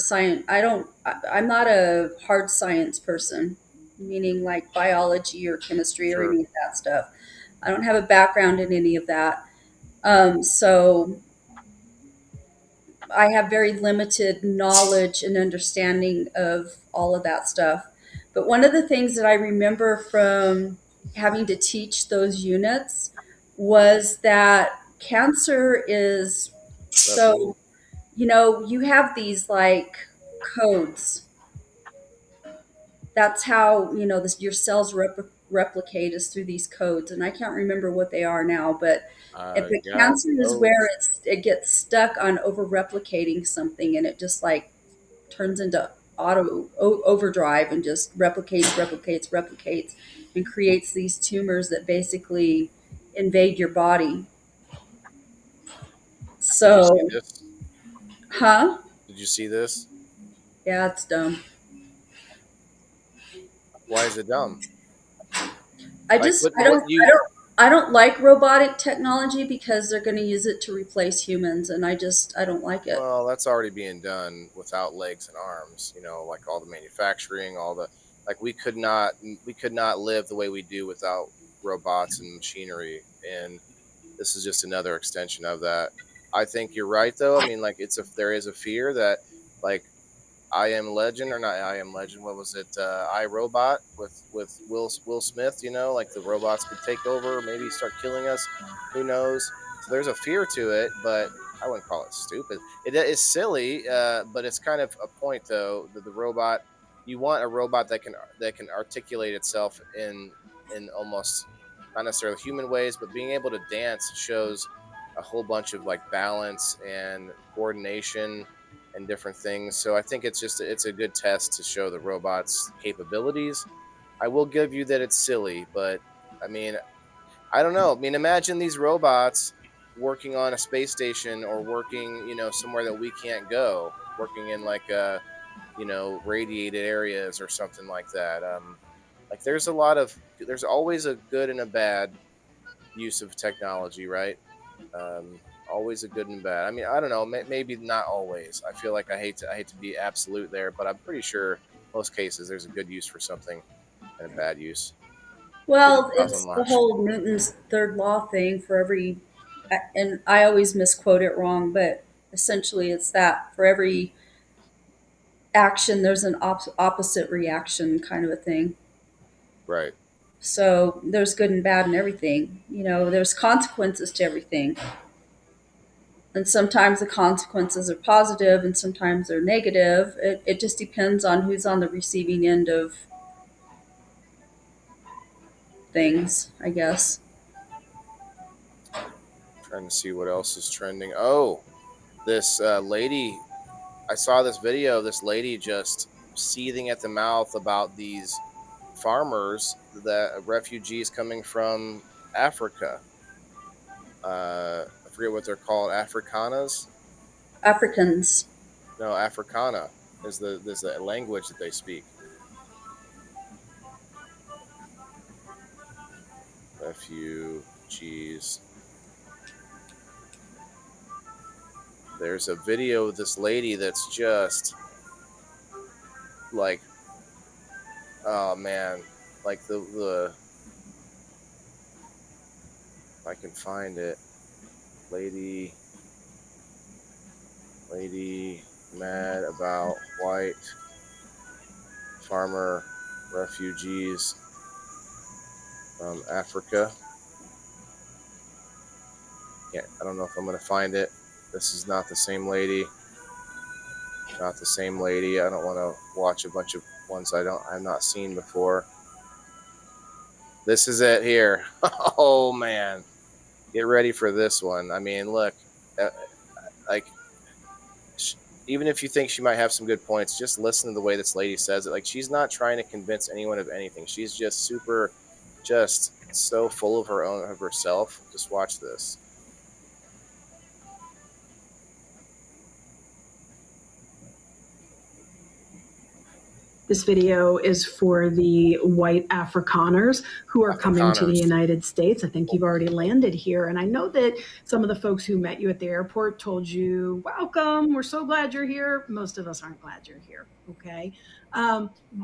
hard science person, meaning like biology or chemistry or any of that stuff. I don't have a background in any of that. So I have very limited knowledge and understanding of all of that stuff. But one of the things that I remember from having to teach those units was that cancer is so, you have these codes. That's how, your cells replicate is through these codes. And I can't remember what they are now, but cancer is where it gets stuck on over replicating something, and it just turns into overdrive and just replicates and creates these tumors that basically invade your body. So, huh? Did you see this? Yeah, it's dumb. Why is it dumb? I I don't like robotic technology because they're going to use it to replace humans, and I don't like it. Well, that's already being done without legs and arms. Like all the manufacturing, like we could not live the way we do without robots and machinery, and this is just another extension of that. I think you're right, though. I mean, like there is a fear that, like, I Am Legend, or not I Am Legend, what was it? I, Robot with Will Smith. Like the robots could take over, maybe start killing us. Who knows? So there's a fear to it, but I wouldn't call it stupid. It is silly, but it's kind of a point, though. That the robot, you want a robot that can articulate itself in almost not necessarily human ways, but being able to dance shows a whole bunch of like balance and coordination and different things. So I think it's a good test to show the robot's capabilities. I will give you that it's silly, but I mean, I don't know. I mean, imagine these robots working on a space station or working, somewhere that we can't go, working in like radiated areas or something like that. Like there's always a good and a bad use of technology, right? Always a good and bad. I mean, I don't know, maybe not always. I feel like I hate to be absolute there, but I'm pretty sure most cases there's a good use for something and a bad use. Well, it's the whole Newton's third law thing for every, and I always misquote it wrong, but essentially it's that for every action, there's an opposite reaction kind of a thing. Right. So there's good and bad in everything. There's consequences to everything. And sometimes the consequences are positive and sometimes they're negative. It just depends on who's on the receiving end of things, I guess. Trying to see what else is trending. Oh, this lady, I saw this video of this lady just seething at the mouth about these farmers, that refugees coming from Africa. I forget what they're called. Afrikanas? Africans. No, Africana is the language that they speak. Refugees. There's a video of this lady that's just like, oh man, like the if I can find it, lady mad about white farmer refugees from Africa. Yeah, I don't know if I'm gonna find it. This is not the same lady. Not the same lady. I don't want to watch a bunch of ones I've not seen before. This is it here. Oh man, get ready for this one. I mean, look, like, even if you think she might have some good points, just listen to the way this lady says it. Like, she's not trying to convince anyone of anything. She's just so full of herself. Just watch this. This video is for the white Afrikaners who are coming to the United States. I think you've already landed here. And I know that some of the folks who met you at the airport told you, welcome, we're so glad you're here. Most of us aren't glad you're here, okay?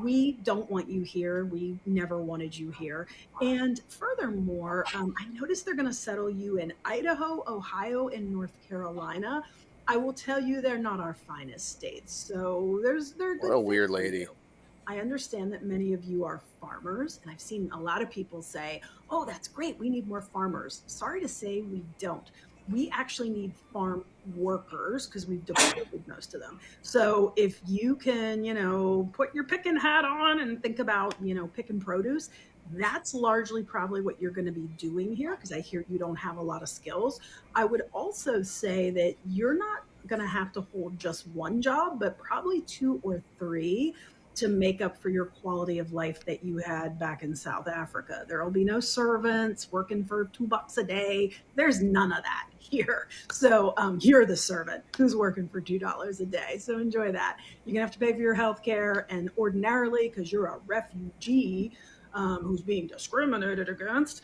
We don't want you here. We never wanted you here. And furthermore, I noticed they're gonna settle you in Idaho, Ohio, and North Carolina. I will tell you, they're not our finest states. So they're what a weird lady. I understand that many of you are farmers, and I've seen a lot of people say, oh, that's great, we need more farmers. Sorry to say, we don't. We actually need farm workers because we've deported most of them. So if you can, put your picking hat on and think about, picking produce, that's largely probably what you're going to be doing here, because I hear you don't have a lot of skills. I would also say that you're not going to have to hold just one job, but probably 2 or 3 to make up for your quality of life that you had back in South Africa. There will be no servants working for $2 a day. There's none of that here. So you're the servant who's working for $2 a day. So enjoy that. You're gonna have to pay for your health care, and ordinarily, because you're a refugee who's being discriminated against,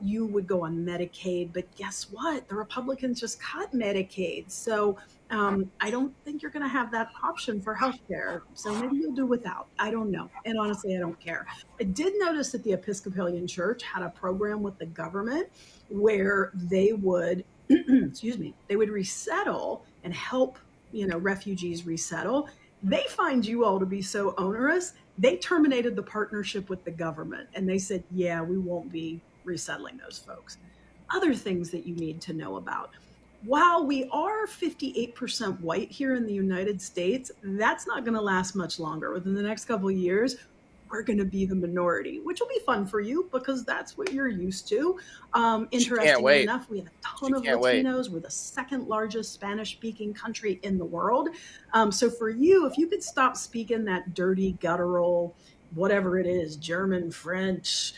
you would go on Medicaid. But guess what? The Republicans just cut Medicaid. So I don't think you're going to have that option for healthcare. So maybe you'll do without. I don't know. And honestly, I don't care. I did notice that the Episcopalian Church had a program with the government where they would, excuse me, they would resettle and help, refugees resettle. They find you all to be so onerous, they terminated the partnership with the government. And they said, yeah, we won't be resettling those folks. Other things that you need to know about. While we are 58% white here in the United States, that's not going to last much longer. Within the next couple of years, we're going to be the minority, which will be fun for you because that's what you're used to. Interestingly enough, we have a ton of Latinos. We're the second largest Spanish-speaking country in the world. So for you, if you could stop speaking that dirty, guttural, whatever it is, German, French,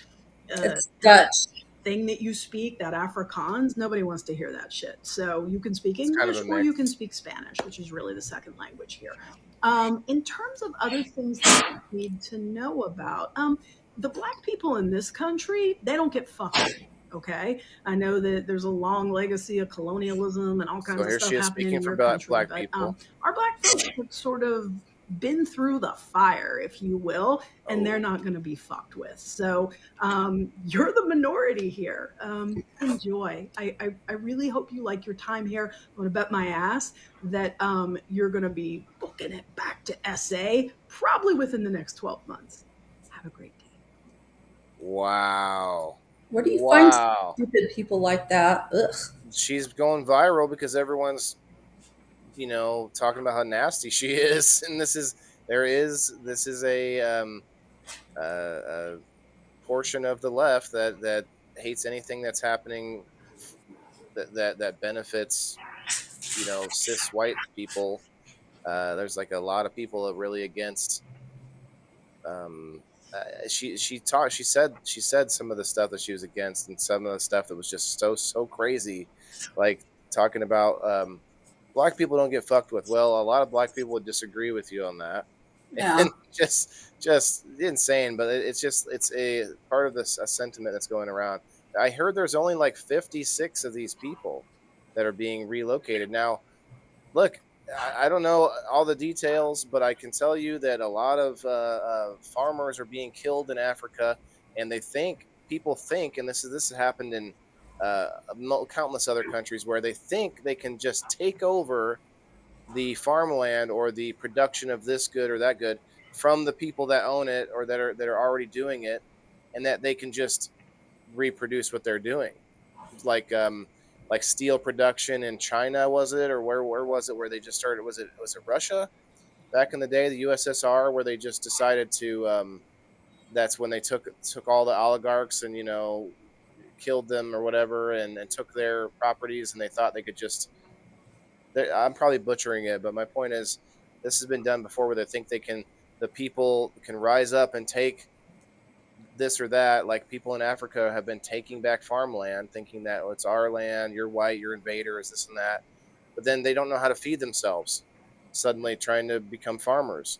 it's Dutch thing that you speak, that Afrikaans, nobody wants to hear that shit. So you can speak English or you can speak Spanish, which is really the second language here. In terms of other things that you need to know about, the Black people in this country, they don't get fucked with, okay? I know that there's a long legacy of colonialism and all kinds of stuff happening in your country. Black people. Our Black folks have sort of been through the fire, if you will, and they're not going to be fucked with. So you're the minority here. Enjoy. I really hope you like your time here. I'm going to bet my ass that you're going to be booking it back to SA probably within the next 12 months. Have a great day. Wow. Where do you find stupid people like that? Ugh. She's going viral because everyone's talking about how nasty she is, and this is a portion of the left that hates anything that's happening that benefits cis white people. There's like a lot of people that really against. She said some of the stuff that she was against, and some of the stuff that was just so crazy, like talking about. Black people don't get fucked with. Well, a lot of Black people would disagree with you on that. Yeah. And just insane, but it's a part of this a sentiment that's going around. I heard there's only like 56 of these people that are being relocated. Now, look, I don't know all the details, but I can tell you that a lot of farmers are being killed in Africa, and people think, and this has happened in countless other countries, where they think they can just take over the farmland or the production of this good or that good from the people that own it or that are already doing it, and that they can just reproduce what they're doing, like steel production in China, was it, or where was it where they just started? Was it Russia back in the day, the USSR, where they just decided to that's when they took all the oligarchs and killed them or whatever, and took their properties, and they thought they could just. I'm probably butchering it, but my point is, this has been done before, where they think the people can rise up and take this or that. Like people in Africa have been taking back farmland, thinking that it's our land, you're white, you're invaders, this and that. But then they don't know how to feed themselves. Suddenly, trying to become farmers.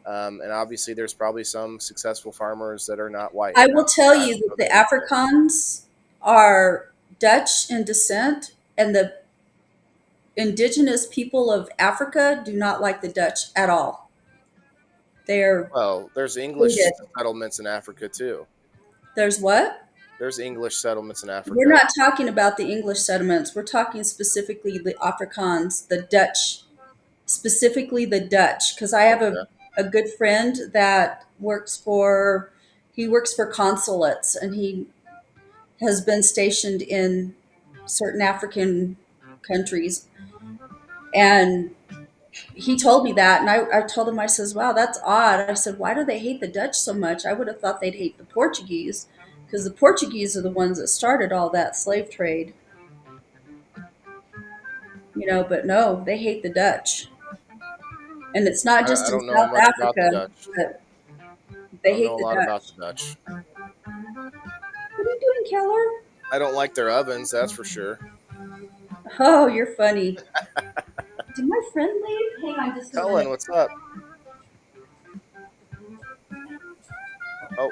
And obviously, there's probably some successful farmers that are not white. I will tell you that the Afrikaans are Dutch in descent, and the indigenous people of Africa do not like the Dutch at all. There's English settlements in Africa too. There's what? There's English settlements in Africa. We're not talking about the English settlements. We're talking specifically the Afrikaans, the Dutch, specifically the Dutch. Because I have a good friend that works for consulates, and he has been stationed in certain African countries. And he told me that, and I told him, I says, wow, that's odd. I said, why do they hate the Dutch so much? I would have thought they'd hate the Portuguese, because the Portuguese are the ones that started all that slave trade. But no, they hate the Dutch. And it's not just in South Africa, but they hate the Dutch. I don't know a lot about the Dutch. What are you doing, Keller? I don't like their ovens, that's for sure. Oh, you're funny. Did my friend leave? Hang on just a minute. Cullen, what's up? Oh,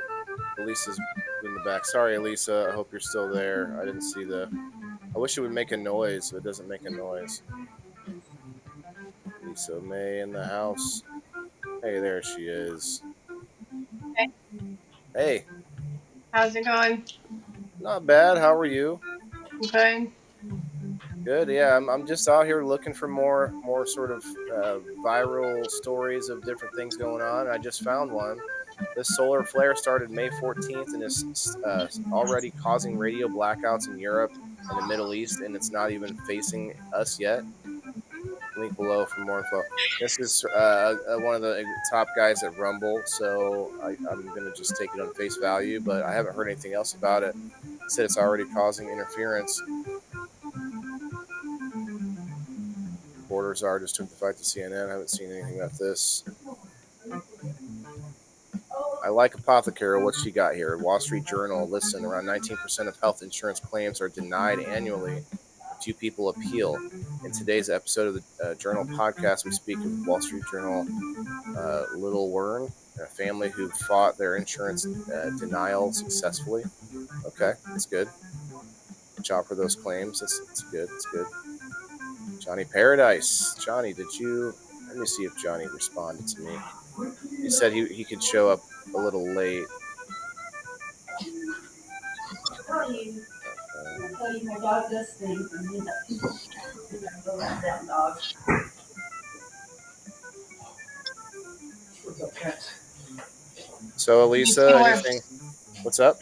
Elisa's in the back. Sorry, Elisa. I hope you're still there. I didn't see the. I wish it would make a noise, but it doesn't make a noise. Lisa May in the house. Hey, there she is. Hey. Hey. How's it going? Not bad. How are you? Good. Good. Yeah, I'm just out here looking for more sort of viral stories of different things going on. I just found one. This solar flare started May 14th and is already causing radio blackouts in Europe and the Middle East, and it's not even facing us yet. Link below for more info. This is one of the top guys at Rumble, so I'm going to just take it on face value, but I haven't heard anything else about it. It said it's already causing interference. Borders are just took the fight to CNN. I haven't seen anything about this. I like Apothecary. What she got here? Wall Street Journal. Listen, around 19% of health insurance claims are denied annually. Few people appeal. In today's episode of the Journal podcast, we speak of Wall Street Journal Little Wern, a family who fought their insurance denial successfully. Okay, that's good. Good job for those claims. That's good. That's good. Johnny Paradise. Johnny, did you? Let me see if Johnny responded to me. He said he could show up a little late. My dog does things and you go down dog. So, Elisa, anything? What's up?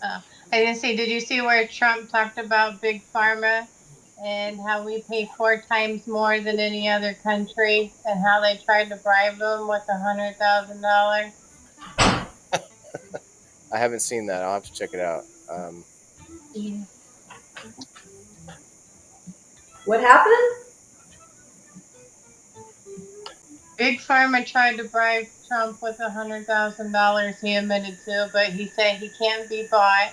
I didn't say, did you see where Trump talked about Big Pharma and how we pay 4 times more than any other country and how they tried to bribe them with $100,000? I haven't seen that. I'll have to check it out. What happened? Big Pharma tried to bribe Trump with $100,000 he admitted to, but he said he can't be bought,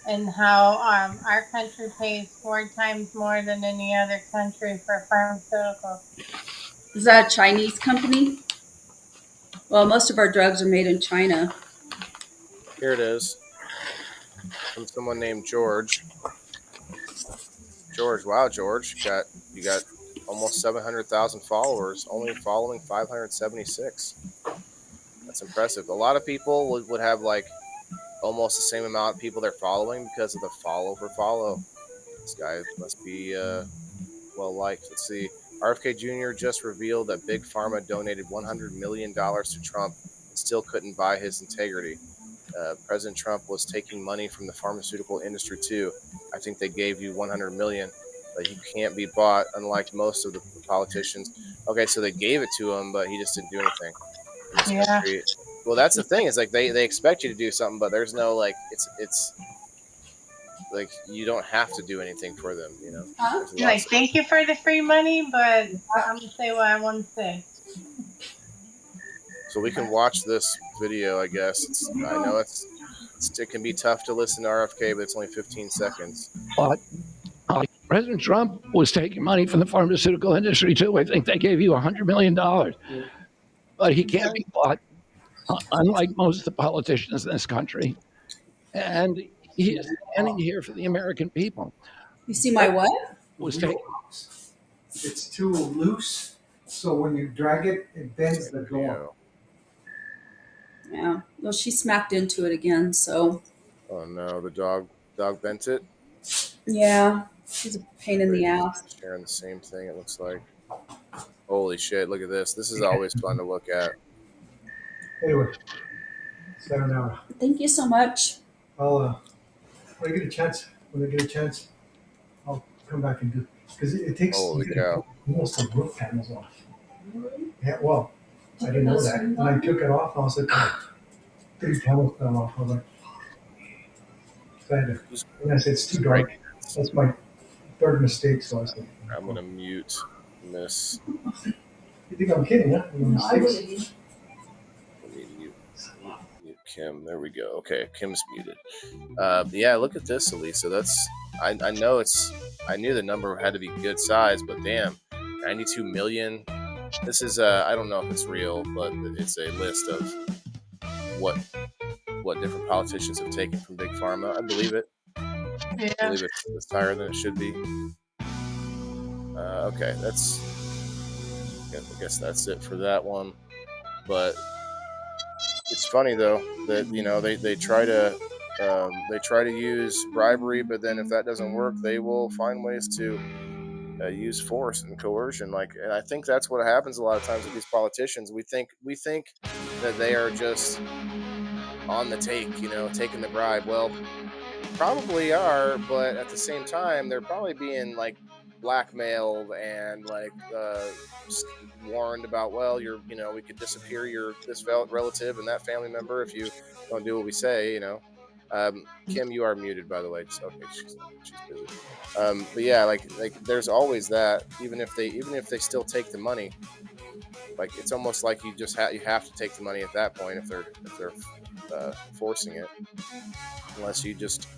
and how our country pays 4 times more than any other country for pharmaceuticals. Is that a Chinese company? Well, most of our drugs are made in China. Here it is. From someone named George. George, wow, George, you got almost 700,000 followers, only following 576. That's impressive. A lot of people would have like almost the same amount of people they're following because of the follow for follow. This guy must be well liked. Let's see. RFK Jr. just revealed that Big Pharma donated $100 million to Trump and still couldn't buy his integrity. President Trump was taking money from the pharmaceutical industry too. I think they gave you $100 million, but you can't be bought, unlike most of the politicians. Okay, so they gave it to him, but he just didn't do anything. Yeah. Well, that's the thing. Is like they expect you to do something, but there's no like it's like you don't have to do anything for them. You know. Like, thank you for the free money, but I'm gonna say what I want to say. So we can watch this video, I guess. I know it can be tough to listen to RFK, but it's only 15 seconds. But President Trump was taking money from the pharmaceutical industry too. I think they gave you $100 million. But he can't be bought, unlike most of the politicians in this country. And he is standing here for the American people. You see my what? Was taking. It's too loose, so when you drag it, it bends the door. Yeah. Well, she smacked into it again, so. Oh no, the dog bent it? Yeah. She's a pain in the ass. Sharing the same thing, it looks like. Holy shit, look at this. This is always fun to look at. Anyway, 7 hours. Thank you so much. I'll when I get a chance, I'll come back and do, because it takes almost the roof panels off. Yeah, well, I didn't know that. And I took it off, and I was like, 3 panels fell off. I was like, and I said, it's too dark. That's my 3rd mistake, so I said, I'm going to mute this. You think I'm kidding, huh? No, I believe you. Let me mute Kim. There we go. Okay, Kim's muted. Yeah, look at this, Elisa. I know I knew the number had to be good size, but damn, 92 million. This is I don't know if it's real, but it's a list of what what different politicians have taken from Big Pharma. I believe it. Yeah. I believe it's higher than it should be. Okay, I guess that's it for that one. But it's funny though that they try to use bribery, but then if that doesn't work, they will find ways to use force and coercion. And I think that's what happens a lot of times with these politicians. We think that they are just on the take, taking the bribe. Well, probably are, but at the same time, they're probably being blackmailed and warned about, well, we could disappear this relative and that family member if you don't do what we say. Kim, you are muted, by the way. Okay, she's busy. But yeah, there's always that. Even if they still take the money, it's almost like you have to take the money at that point if they're forcing it, unless you just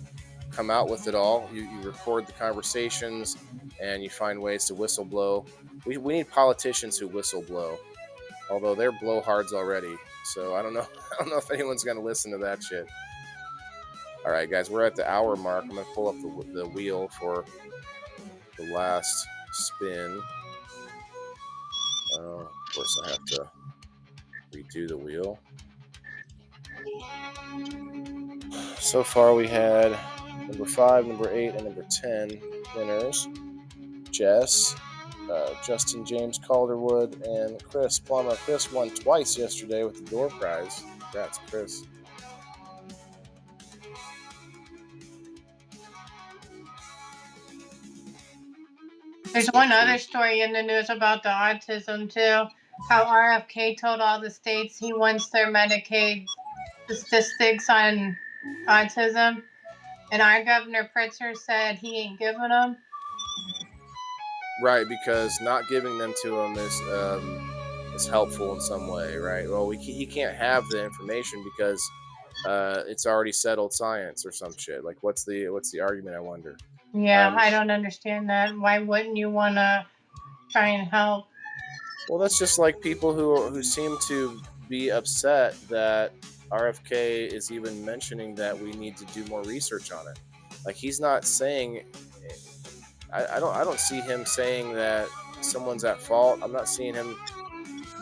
come out with it all. You record the conversations and you find ways to whistle blow. We need politicians who whistle blow, although they're blowhards already. So I don't know if anyone's gonna listen to that shit. All right, guys, we're at the hour mark. I'm gonna pull up the wheel for the last spin. Of course, I have to redo the wheel. So far, we had number 5, number 8, and number 10 winners. Jess, Justin James Calderwood, and Chris Plummer. Chris won twice yesterday with the door prize. Congrats, Chris. There's one other story in the news about the autism too. How RFK told all the states he wants their Medicaid statistics on autism, and our Governor Pritzker said he ain't giving them. Right, because not giving them to him is helpful in some way, right? Well, he can't have the information because it's already settled science or some shit. What's the argument, I wonder? Yeah, I don't understand that. Why wouldn't you want to try and help? Well, that's just like people who seem to be upset that RFK is even mentioning that we need to do more research on it. He's not saying. I don't see him saying that someone's at fault. I'm not seeing him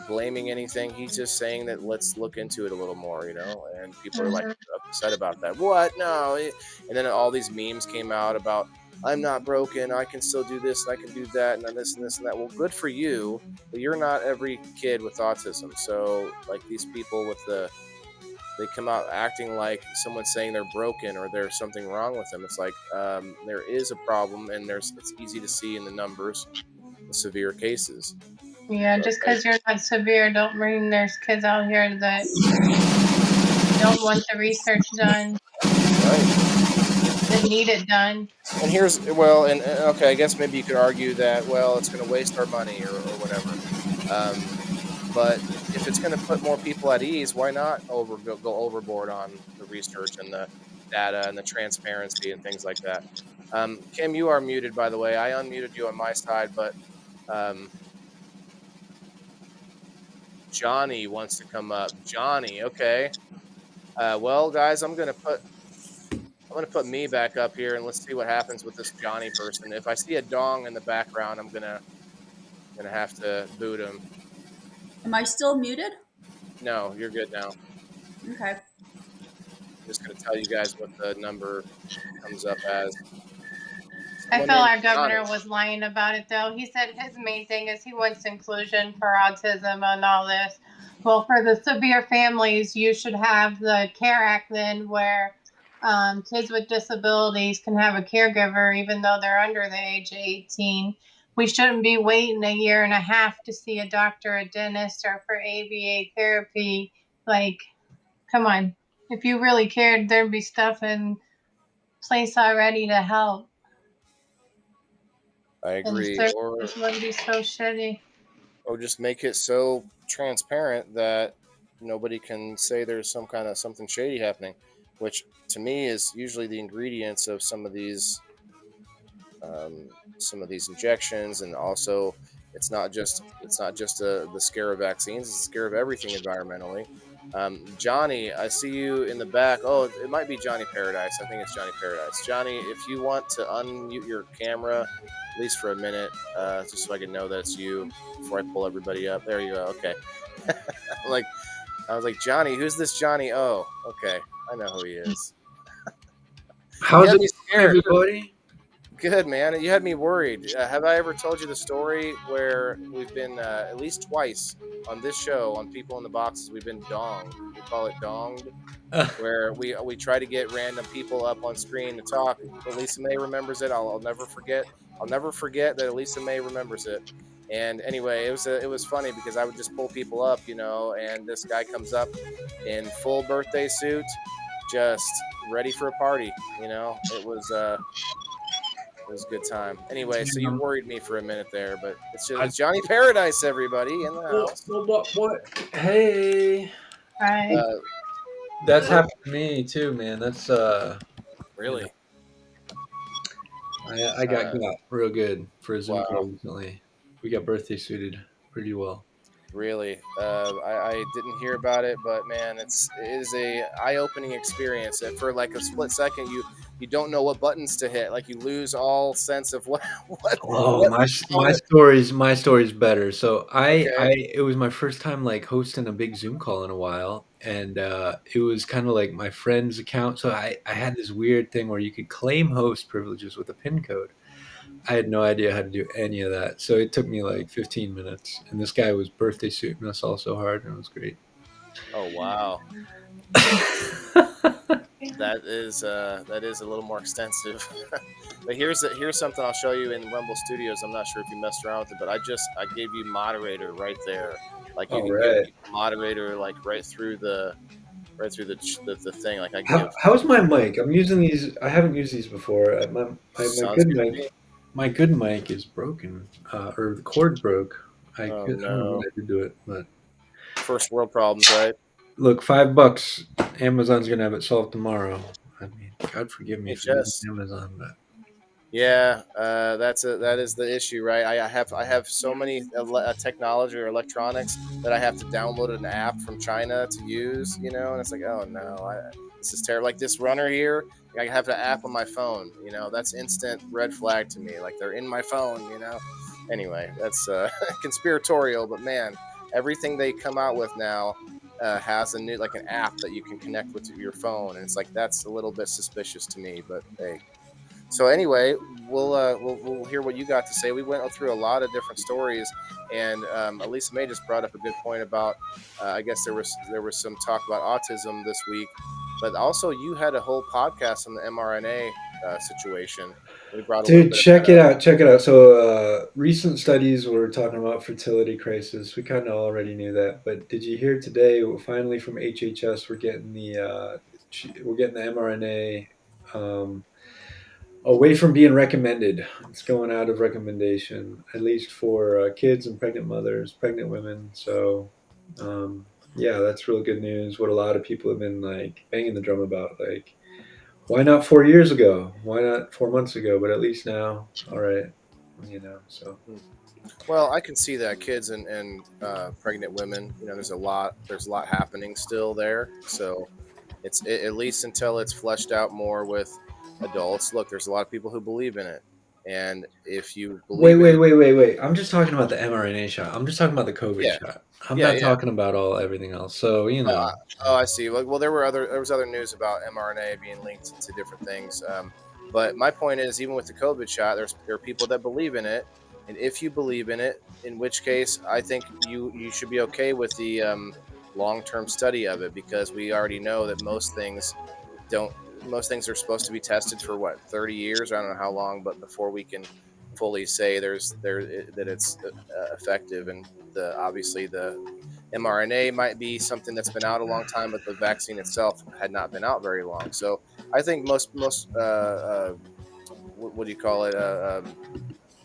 blaming anything. He's just saying that let's look into it a little more, and people are upset about that. What? No. And then all these memes came out about, I'm not broken, I can still do this and I can do that and this and this and that. Well, good for you, but you're not every kid with autism. So these people they come out acting like someone's saying they're broken or there's something wrong with them. It's there is a problem, and it's easy to see in the numbers, the severe cases. Yeah, just because you're not severe, don't mean there's kids out here that don't want the research done. Right. That need it done. And okay, I guess maybe you could argue that, well, it's going to waste our money or whatever. But if it's going to put more people at ease, why not go overboard on the research and the data and the transparency and things like that? Kim, you are muted, by the way. I unmuted you on my side, but Johnny wants to come up. Johnny, okay. Well, guys, I'm gonna put me back up here, and let's see what happens with this Johnny person. If I see a dong in the background, I'm gonna have to boot him. Am I still muted? No, you're good now. Okay. I'm just gonna tell you guys what the number comes up as. I feel our governor was lying about it, though. He said his main thing is he wants inclusion for autism and all this. Well, for the severe families, you should have the CARE Act then, where kids with disabilities can have a caregiver even though they're under the age of 18. We shouldn't be waiting 1.5 years to see a doctor, a dentist, or for ABA therapy. Come on. If you really cared, there'd be stuff in place already to help. I agree. Or it wouldn't be so shitty. Or just make it so transparent that nobody can say there's something shady happening, which to me is usually the ingredients of some of these injections. And also it's not just the scare of vaccines, it's the scare of everything environmentally. Johnny, I see you in the back. Oh, it might be Johnny Paradise. I think it's Johnny Paradise. Johnny, if you want to unmute your camera, at least for a minute, just so I can know that it's you before I pull everybody up. There you go. Okay. I was like, Johnny, who's this Johnny? Oh, okay. I know who he is. How's it, everybody? Good, man. You had me worried. Have I ever told you the story where we've been at least twice on this show on People in the Boxes? We've been donged. We call it donged, where we try to get random people up on screen to talk. Elisa May remembers it. I'll never forget. I'll never forget that Elisa May remembers it. And anyway, it was funny because I would just pull people up, and this guy comes up in full birthday suit, just ready for a party. It was a good time. Anyway, so you worried me for a minute there, but it's Johnny Paradise, everybody, in the house. What? Hey. Hi. That's happened to me too, man. That's really. I got real good for a Zoom Wow. call recently. We got birthday suited pretty well. Really, I didn't hear about it, but man, it is a eye-opening experience. And for like a split second, you don't know what buttons to hit. Like you lose all sense of what. Oh, my story's better. So it was my first time like hosting a big Zoom call in a while, and it was kind of like my friend's account. So I had this weird thing where you could claim host privileges with a PIN code. I had no idea how to do any of that. So it took me like 15 minutes. And this guy was birthday suiting us all so hard, and it was great. Oh, wow. That is a little more extensive. But here's something I'll show you in Rumble Studios. I'm not sure if you messed around with it, but I gave you moderator right there. Like you can give moderator like right through the thing. Like I give. How's my mic? I'm using these. I haven't used these before. My good mic is broken, or the cord broke. I don't know how to do it, but first world problems, right? Look, $5. Amazon's gonna have it solved tomorrow. I mean, God forgive me for using Amazon, but yeah, that is the issue, right? I have so many technology or electronics that I have to download an app from China to use, and it's like, oh no, this is terrible. Like this runner here, I have an app on my phone, that's instant red flag to me. Like they're in my phone, Anyway, that's conspiratorial, but man, everything they come out with now has an app that you can connect with your phone, and it's like that's a little bit suspicious to me. But hey, so anyway, we'll hear what you got to say. We went through a lot of different stories, and Elisa May just brought up a good point about I guess there was some talk about autism this week. But also, you had a whole podcast on the mRNA situation. Dude, check it out. So, recent studies were talking about fertility crisis. We kind of already knew that, but did you hear today? Finally, from HHS, we're getting the mRNA away from being recommended. It's going out of recommendation, at least for kids and pregnant mothers, pregnant women. So. Yeah, that's real good news. What a lot of people have been like banging the drum about, like, why not 4 years ago? Why not 4 months ago? But at least now, all right, so. Well, I can see that kids and pregnant women, there's a lot happening still there. So it's at least until it's fleshed out more with adults. Look, there's a lot of people who believe in it. And if you believe wait. I'm just talking about the mRNA shot. I'm just talking about the COVID shot. I'm not talking about everything else. So, I see. Well, there was other news about mRNA being linked to different things. But my point is, even with the COVID shot, there are people that believe in it. And if you believe in it, in which case I think you should be okay with the long-term study of it, because we already know that most things are supposed to be tested for 30 years. I don't know how long, but before we can fully say that it's effective. And obviously the mRNA might be something that's been out a long time, but the vaccine itself had not been out very long. So I think most what do you call it?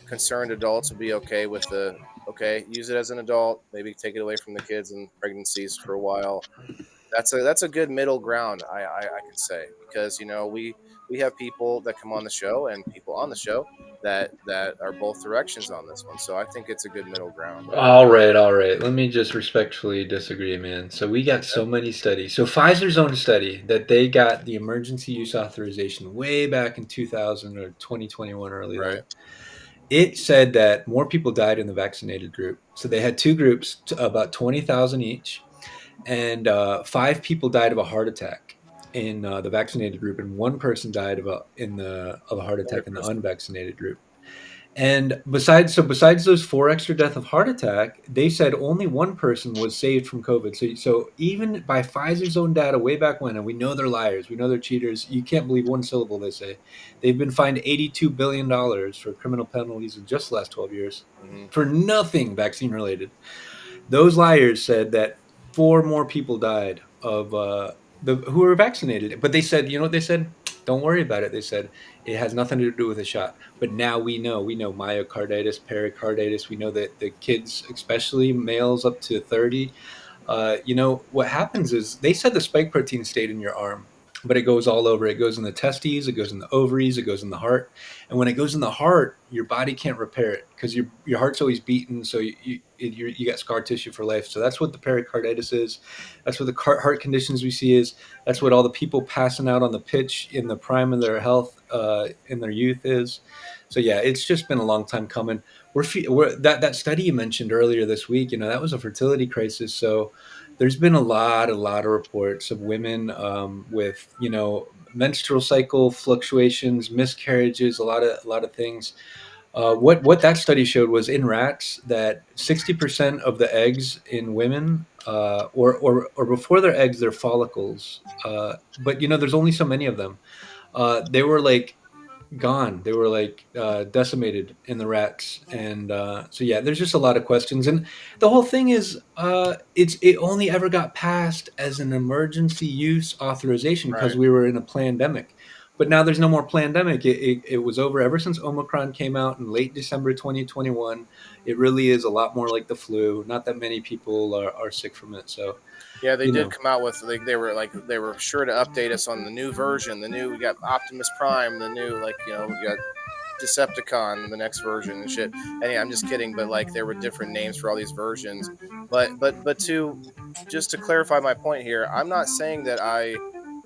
Concerned adults will be okay with use it as an adult, maybe take it away from the kids and pregnancies for a while. That's a good middle ground, I could say, because we have people that come on the show and people on the show that are both directions on this one. So I think it's a good middle ground. All right. Let me just respectfully disagree, man. So we got so many studies. So Pfizer's own study that they got the emergency use authorization way back in 2000 or 2021 early Right. then. It said that more people died in the vaccinated group. So they had two groups, about 20,000 each, and 5 people died of a heart attack in the vaccinated group, and 1 person died of a heart attack in the unvaccinated group. And besides those 4 extra deaths of heart attack, they said only 1 person was saved from COVID. So even by Pfizer's own data way back when, and we know they're liars, we know they're cheaters, you can't believe one syllable they say. They've been fined $82 billion for criminal penalties in just the last 12 years for nothing vaccine related. Those liars said that 4 more people died of who were vaccinated. But they said, you know what they said? Don't worry about it. They said it has nothing to do with a shot. But now we know myocarditis, pericarditis. We know that the kids, especially males up to 30, what happens is they said the spike protein stayed in your arm, but it goes all over. It goes in the testes, it goes in the ovaries, it goes in the heart. And when it goes in the heart, your body can't repair it because your heart's always beating. So you got scar tissue for life. So that's what the pericarditis is. That's what the heart conditions we see is. That's what all the people passing out on the pitch in the prime of their health in their youth is. So yeah, it's just been a long time coming. That study you mentioned earlier this week, that was a fertility crisis. So there's been a lot of reports of women with, menstrual cycle fluctuations, miscarriages, a lot of things. What that study showed was in rats that 60% of the eggs in women, or before their eggs, their follicles, but there's only so many of them. They were like gone. They were like decimated in the rats, and so yeah, there's just a lot of questions. And the whole thing is, it only ever got passed as an emergency use authorization because we were in a pandemic. But now there's no more pandemic. It was over ever since Omicron came out in late December 2021. It really is a lot more like the flu. Not that many people are sick from it. So yeah, they did come out with they were sure to update us on the new version. We got Optimus Prime, the new we got Decepticon, the next version and shit. And yeah, I'm just kidding, but there were different names for all these versions. But just to clarify my point here, I'm not saying that I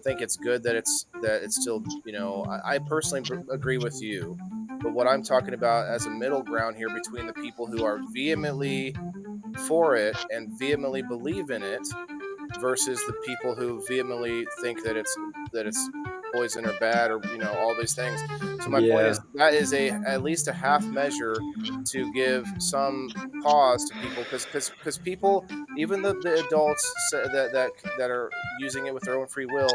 think it's good that it's still, I personally agree with you, but what I'm talking about as a middle ground here between the people who are vehemently for it and vehemently believe in it versus the people who vehemently think that it's poison or bad or all these things. So my point is that is at least a half measure to give some pause to people because people, even the adults that are using it with their own free will,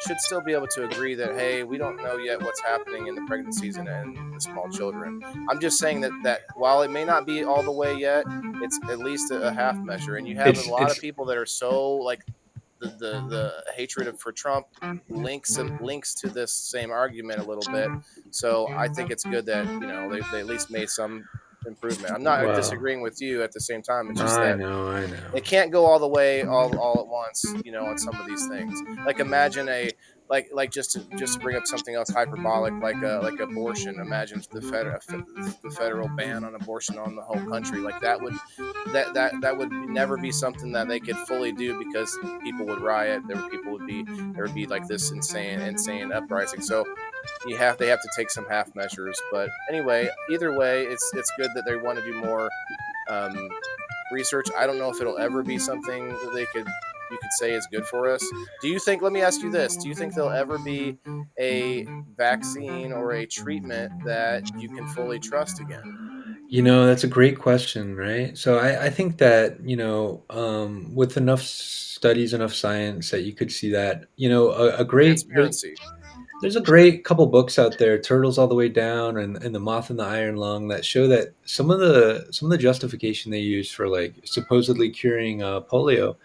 should still be able to agree that, hey, we don't know yet what's happening in the pregnancies and the small children. I'm just saying that while it may not be all the way yet, it's at least a half measure. And you have a lot of people that are so the hatred for Trump links to this same argument a little bit. So I think it's good that they at least made some improvement. I'm not disagreeing with you at the same time. It's just I know. It can't go all the way all at once, on some of these things. Like imagine just to bring up something else hyperbolic, like abortion. Imagine the federal ban on abortion on the whole country. That would never be something that they could fully do because people would riot. There would be like this insane uprising. So they have to take some half measures. But anyway, either way, it's good that they want to do more research. I don't know if it'll ever be something that you could say is good for us. Do you think, let me ask you this, do you think there'll ever be a vaccine or a treatment that you can fully trust again? That's a great question, right? So I think that, with enough studies, enough science that you could see that, a great transparency. There's a great couple books out there, Turtles All the Way Down and The Moth and the Iron Lung, that show that some of the justification they use for supposedly curing polio,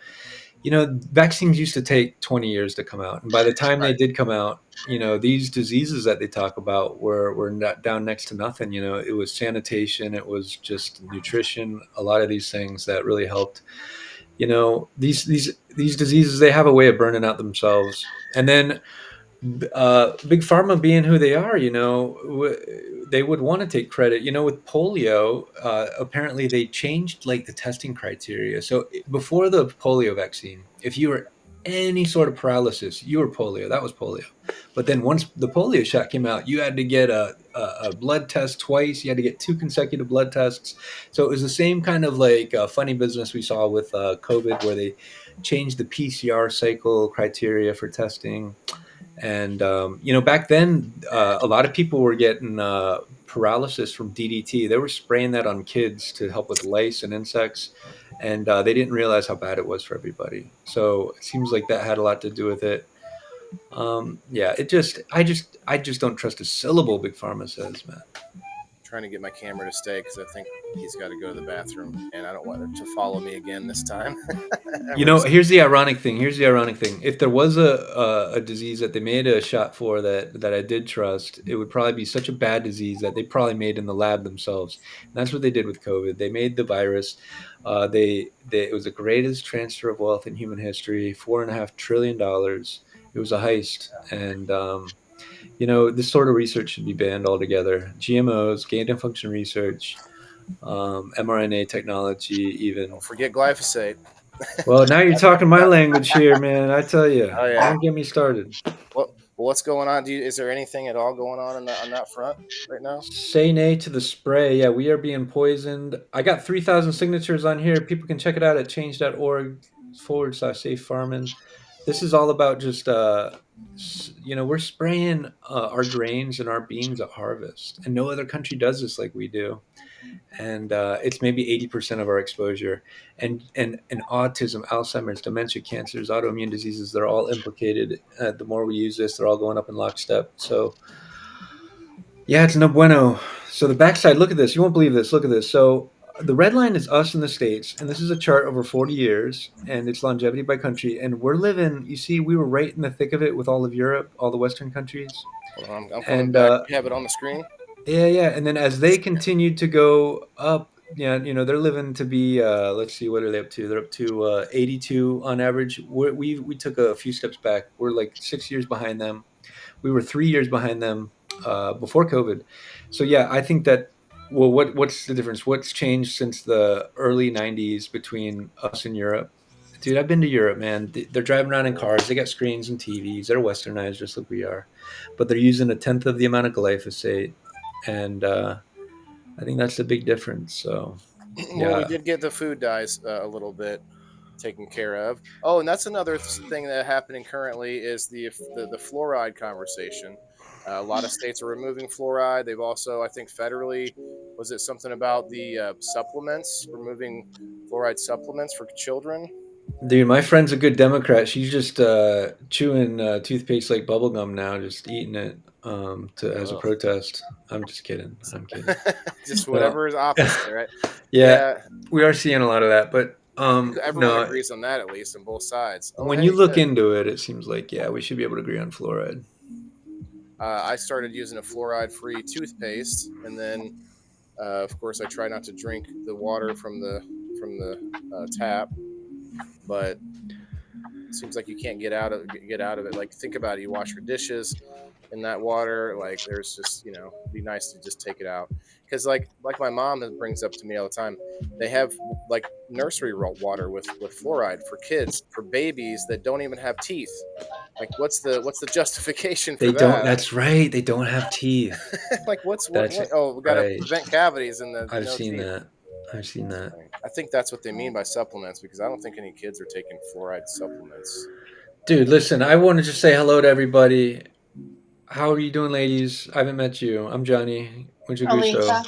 vaccines used to take 20 years to come out. And by the time they did come out, these diseases that they talk about were not down next to nothing. It was sanitation, it was just nutrition, a lot of these things that really helped. These diseases, they have a way of burning out themselves. And then Big Pharma being who they are, they would want to take credit. With polio, apparently they changed like the testing criteria. So before the polio vaccine, if you were any sort of paralysis, you were polio. That was polio. But then once the polio shot came out, you had to get a blood test twice. You had to get 2 consecutive blood tests. So it was the same kind of like funny business we saw with COVID, where they changed the PCR cycle criteria for testing. And, back then, a lot of people were getting paralysis from DDT. They were spraying that on kids to help with lice and insects. And they didn't realize how bad it was for everybody. So it seems like that had a lot to do with it. I just don't trust a syllable Big Pharma says, man. Trying to get my camera to stay because I think he's got to go to the bathroom, and I don't want him to follow me again this time. Here's the ironic thing. If there was a disease that they made a shot for that I did trust, it would probably be such a bad disease that they probably made in the lab themselves. And that's what they did with COVID. They made the virus. It was the greatest transfer of wealth in human history, $4.5 trillion. It was a heist. And, this sort of research should be banned altogether. GMOs, gain-of-function research, mRNA technology, even. Don't forget glyphosate. Well, now you're talking my language here, man. I tell you. Oh, yeah. Don't get me started. What's going on? Is there anything at all going on that front right now? Say nay to the spray. Yeah, we are being poisoned. I got 3,000 signatures on here. People can check it out at change.org/safe farming. This is all about just, we're spraying our grains and our beans at harvest, and no other country does this like we do. And it's maybe 80% of our exposure. And autism, Alzheimer's, dementia, cancers, autoimmune diseases, they're all implicated. The more we use this, they're all going up in lockstep. So, yeah, it's no bueno. So the backside, look at this. You won't believe this. Look at this. So the red line is us in the States, and this is a chart over 40 years, and it's longevity by country. And we're living, you see, we were right in the thick of it with all of Europe, all the Western countries. I'm coming back. You have it on the screen? Yeah. And then as they continued to go up, they're living to be, let's see, what are they up to? They're up to 82 on average. We took a few steps back. We're like 6 years behind them. We were 3 years behind them before COVID. So, yeah, I think that, well, what's the difference? What's changed since the early 90s between us and Europe? Dude, I've been to Europe, man. They're driving around in cars. They got screens and TVs. They're westernized just like we are. But they're using 1/10 of the amount of glyphosate. And I think that's the big difference. So, yeah. Well, we did get the food dyes a little bit taken care of. Oh, and that's another thing that's happening currently is the fluoride conversation. A lot of states are removing fluoride. They've also, I think federally, was it something about the supplements, removing fluoride supplements for children? Dude, my friend's a good Democrat. She's just chewing toothpaste like bubblegum now, just eating it as a protest. I'm just kidding. I'm kidding. Just whatever is opposite, right? Yeah, we are seeing a lot of that, but everyone agrees on that, at least on both sides. When you look into it, it seems like, yeah, we should be able to agree on fluoride. I started using a fluoride-free toothpaste, and then, of course, I try not to drink the water from the tap. But it seems like you can't get out of it. Like, think about it. You wash your dishes in that water. Like, there's just, it'd be nice to just take it out. Because like my mom brings up to me all the time, they have like nursery water with fluoride for kids, for babies that don't even have teeth. Like, what's the justification for that? That's right. They don't have teeth. Like, what? Oh, we got to prevent cavities in the. I've seen that. I think that's what they mean by supplements, because I don't think any kids are taking fluoride supplements. Dude, listen, I want to just say hello to everybody. How are you doing, ladies? I haven't met you. I'm Johnny. Mucho gusto.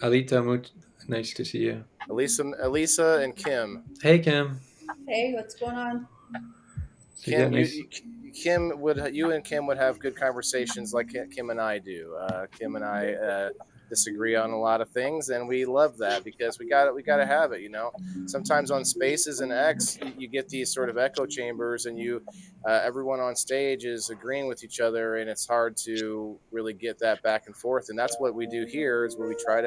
Alita, nice to see you. Elisa and Kim. Hey, Kim. Hey, what's going on? Kim, you and Kim would have good conversations like Kim and I do. Kim and I disagree on a lot of things, and we love that because we got to have it. Sometimes on Spaces and X, you get these sort of echo chambers, and everyone on stage is agreeing with each other, and it's hard to really get that back and forth. And that's what we do here, is where we try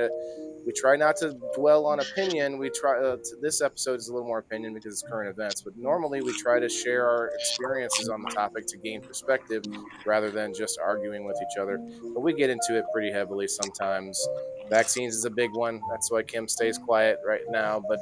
not to dwell on opinion. We try. This episode is a little more opinion because it's current events, but normally we try to share our experiences on the topic to gain perspective rather than just arguing with each other. But we get into it pretty heavily sometimes. Vaccines is a big one. That's why Kim stays quiet right now. But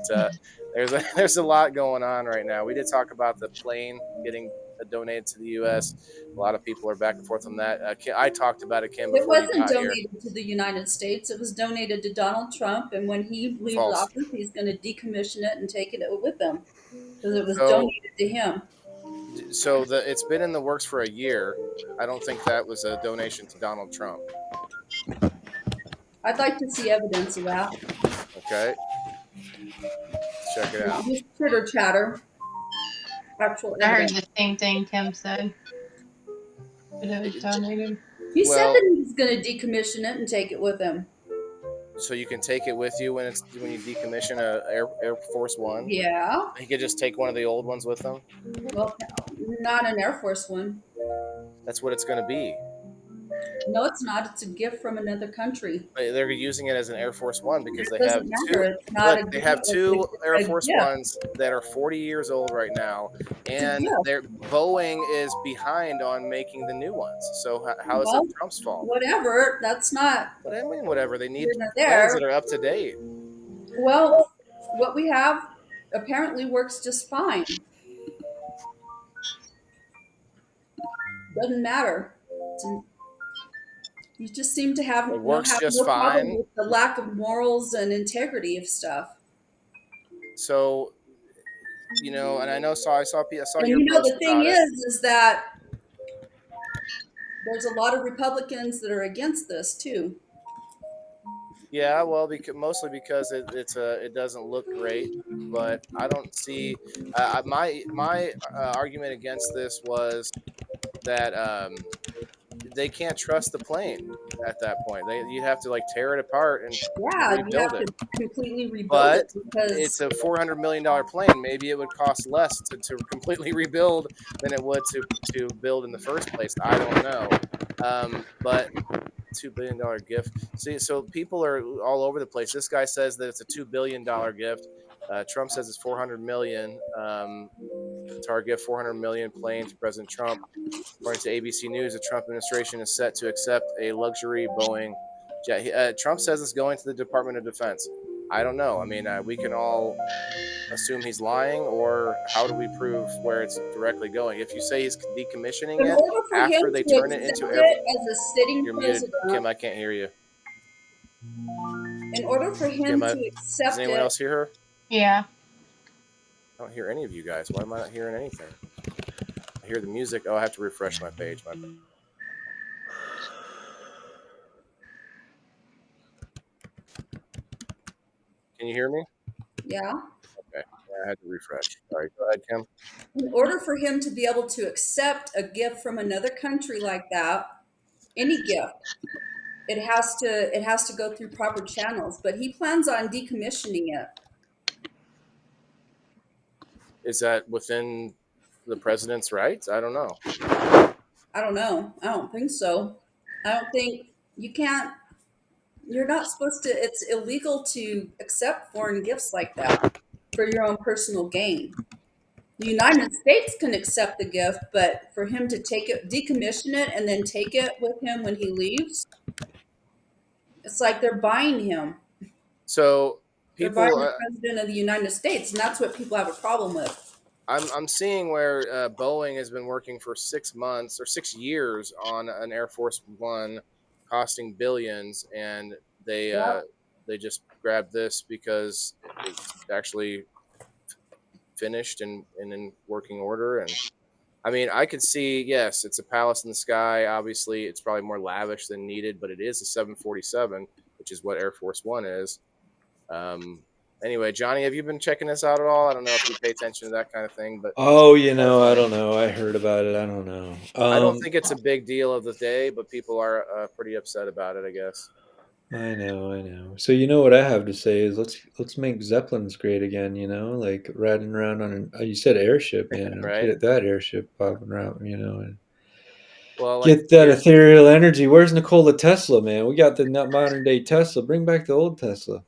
there's a lot going on right now. We did talk about the plane getting donated to the U.S. A lot of people are back and forth on that. I talked about it, Kim. It wasn't donated to the United States. It was donated to Donald Trump, and when he leaves office, he's going to decommission it and take it with him because it was donated to him. So it's been in the works for a year. I don't think that was a donation to Donald Trump. I'd like to see evidence of that. Okay. Let's check it out. Just Twitter chatter. Actual I heard evidence. the same thing Kim said. But it was donated. He said that he was going to decommission it and take it with him. So you can take it with you when you decommission a Air Force One? Yeah. You could just take one of the old ones with them? Well, not an Air Force One. That's what it's going to be. No, it's not. It's a gift from another country. They're using it as an Air Force One because they doesn't matter. It's not a they have gift. two It's Air a Force gift. Ones that are 40 years old right now, and Boeing is behind on making the new ones. So how is it Trump's fault? Whatever. That's not. What I mean, whatever. They need They're planes there. that are up to date. Well, what we have apparently works just fine. Doesn't matter. You just seem to have, It works just no problem fine. with the lack of morals and integrity of stuff. So, and I know I saw And your the post thing about it. is that there's a lot of Republicans that are against this too. Yeah, well, mostly because it doesn't look great, but I don't see my argument against this was that they can't trust the plane at that point. You'd have to tear it apart and Yeah, you rebuild have it. to completely rebuild But it because it's a $400 million plane. Maybe it would cost less to completely rebuild than it would to build in the first place. I don't know. But $2 billion gift. See, so people are all over the place. This guy says that it's a $2 billion gift. Trump says it's $400 million. Target $400 million plane to President Trump. According to ABC News, the Trump administration is set to accept a luxury Boeing jet. Trump says it's going to the Department of Defense. I don't know. I mean, we can all assume he's lying, or how do we prove where it's directly going? If you say he's decommissioning in it order for him after they to turn it into accept air, it as a sitting you're muted, president, Kim. I can't hear you. in order for him Kim, to does accept anyone it, else hear her? Yeah. I don't hear any of you guys. Why am I not hearing anything? I hear the music. Oh, I have to refresh my page. Can you hear me? yeah. Okay. I had to refresh. All right, go ahead, Kim. In order for him to be able to accept a gift from another country like that, any gift, it has to go through proper channels. But he plans on decommissioning it. Is that within the president's rights? I don't know. I don't know. I don't think so. I don't think you can't. You're not supposed to. It's illegal to accept foreign gifts like that for your own personal gain. The United States can accept the gift, but for him to take it, decommission it, and then take it with him when he leaves, it's like they're buying him. So They're people, buying the president of the United States, and that's what people have a problem with. I'm seeing where Boeing has been working for 6 months or 6 years on an Air Force One, costing billions, and they just grabbed this because it's actually finished and in working order. And I mean, I could see, yes, it's a palace in the sky. Obviously, it's probably more lavish than needed, but it is a 747, which is what Air Force One is. Anyway, Johnny, have you been checking this out at all? I don't know if you pay attention to that kind of thing, but I don't know. I heard about it. I don't know. I don't think it's a big deal of the day, but people are pretty upset about it, I guess. I know. So you know what I have to say is let's make Zeppelins great again. You know, like riding around on an you said airship, man. Right. Get that airship popping around. You know, and Well, like get that ethereal energy. Where's Nikola Tesla, man? We got the modern day Tesla. Bring back the old Tesla.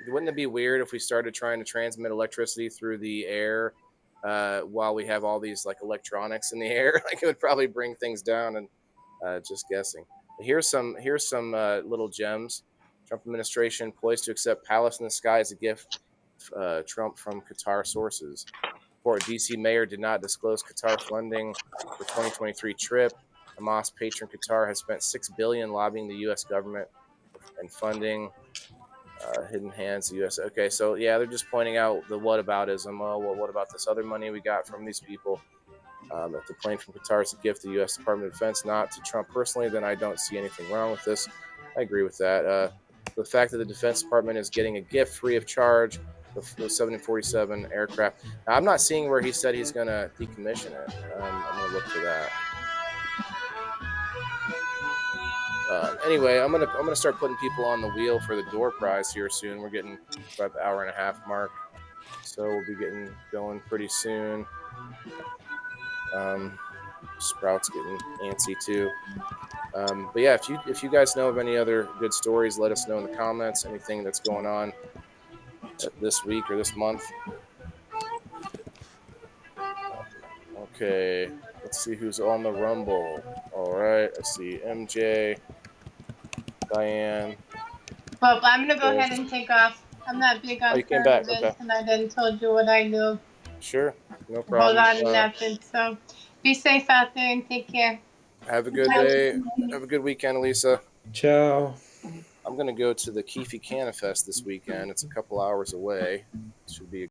Wouldn't it be weird if we started trying to transmit electricity through the air while we have all these like electronics in the air? Like it would probably bring things down. And just guessing. Here's some little gems. Trump administration poised to accept Palace in the Sky as a gift. Trump from Qatar sources. Report: DC mayor did not disclose Qatar funding for 2023 trip. Hamas patron Qatar has spent $6 billion lobbying the U.S. government and funding. Hidden hands, the U.S. Okay, so yeah, they're just pointing out the whataboutism. Oh, well, what about this other money we got from these people? If the plane from Qatar is a gift to the U.S. Department of Defense, not to Trump personally, then I don't see anything wrong with this. I agree with that. The fact that the Defense Department is getting a gift free of charge, the 747 aircraft. Now, I'm not seeing where he said he's going to decommission it. I'm going to look for that. Anyway, I'm gonna start putting people on the wheel for the door prize here soon. We're getting about the hour and a half mark, so we'll be getting going pretty soon. Sprout's getting antsy too. But yeah, if you guys know of any other good stories, let us know in the comments. Anything that's going on this week or this month. Okay, let's see who's on the Rumble. All right, I see MJ. Diane. Well, I'm going to go ahead and take off. I'm not big on current events, and I didn't told you what I knew. Sure, no problem. Hold on, nothing. So be safe out there and take care. Have a good day. Have a good weekend, Elisa. Ciao. I'm going to go to the Keefe Canna Fest this weekend. It's a couple hours away. Should be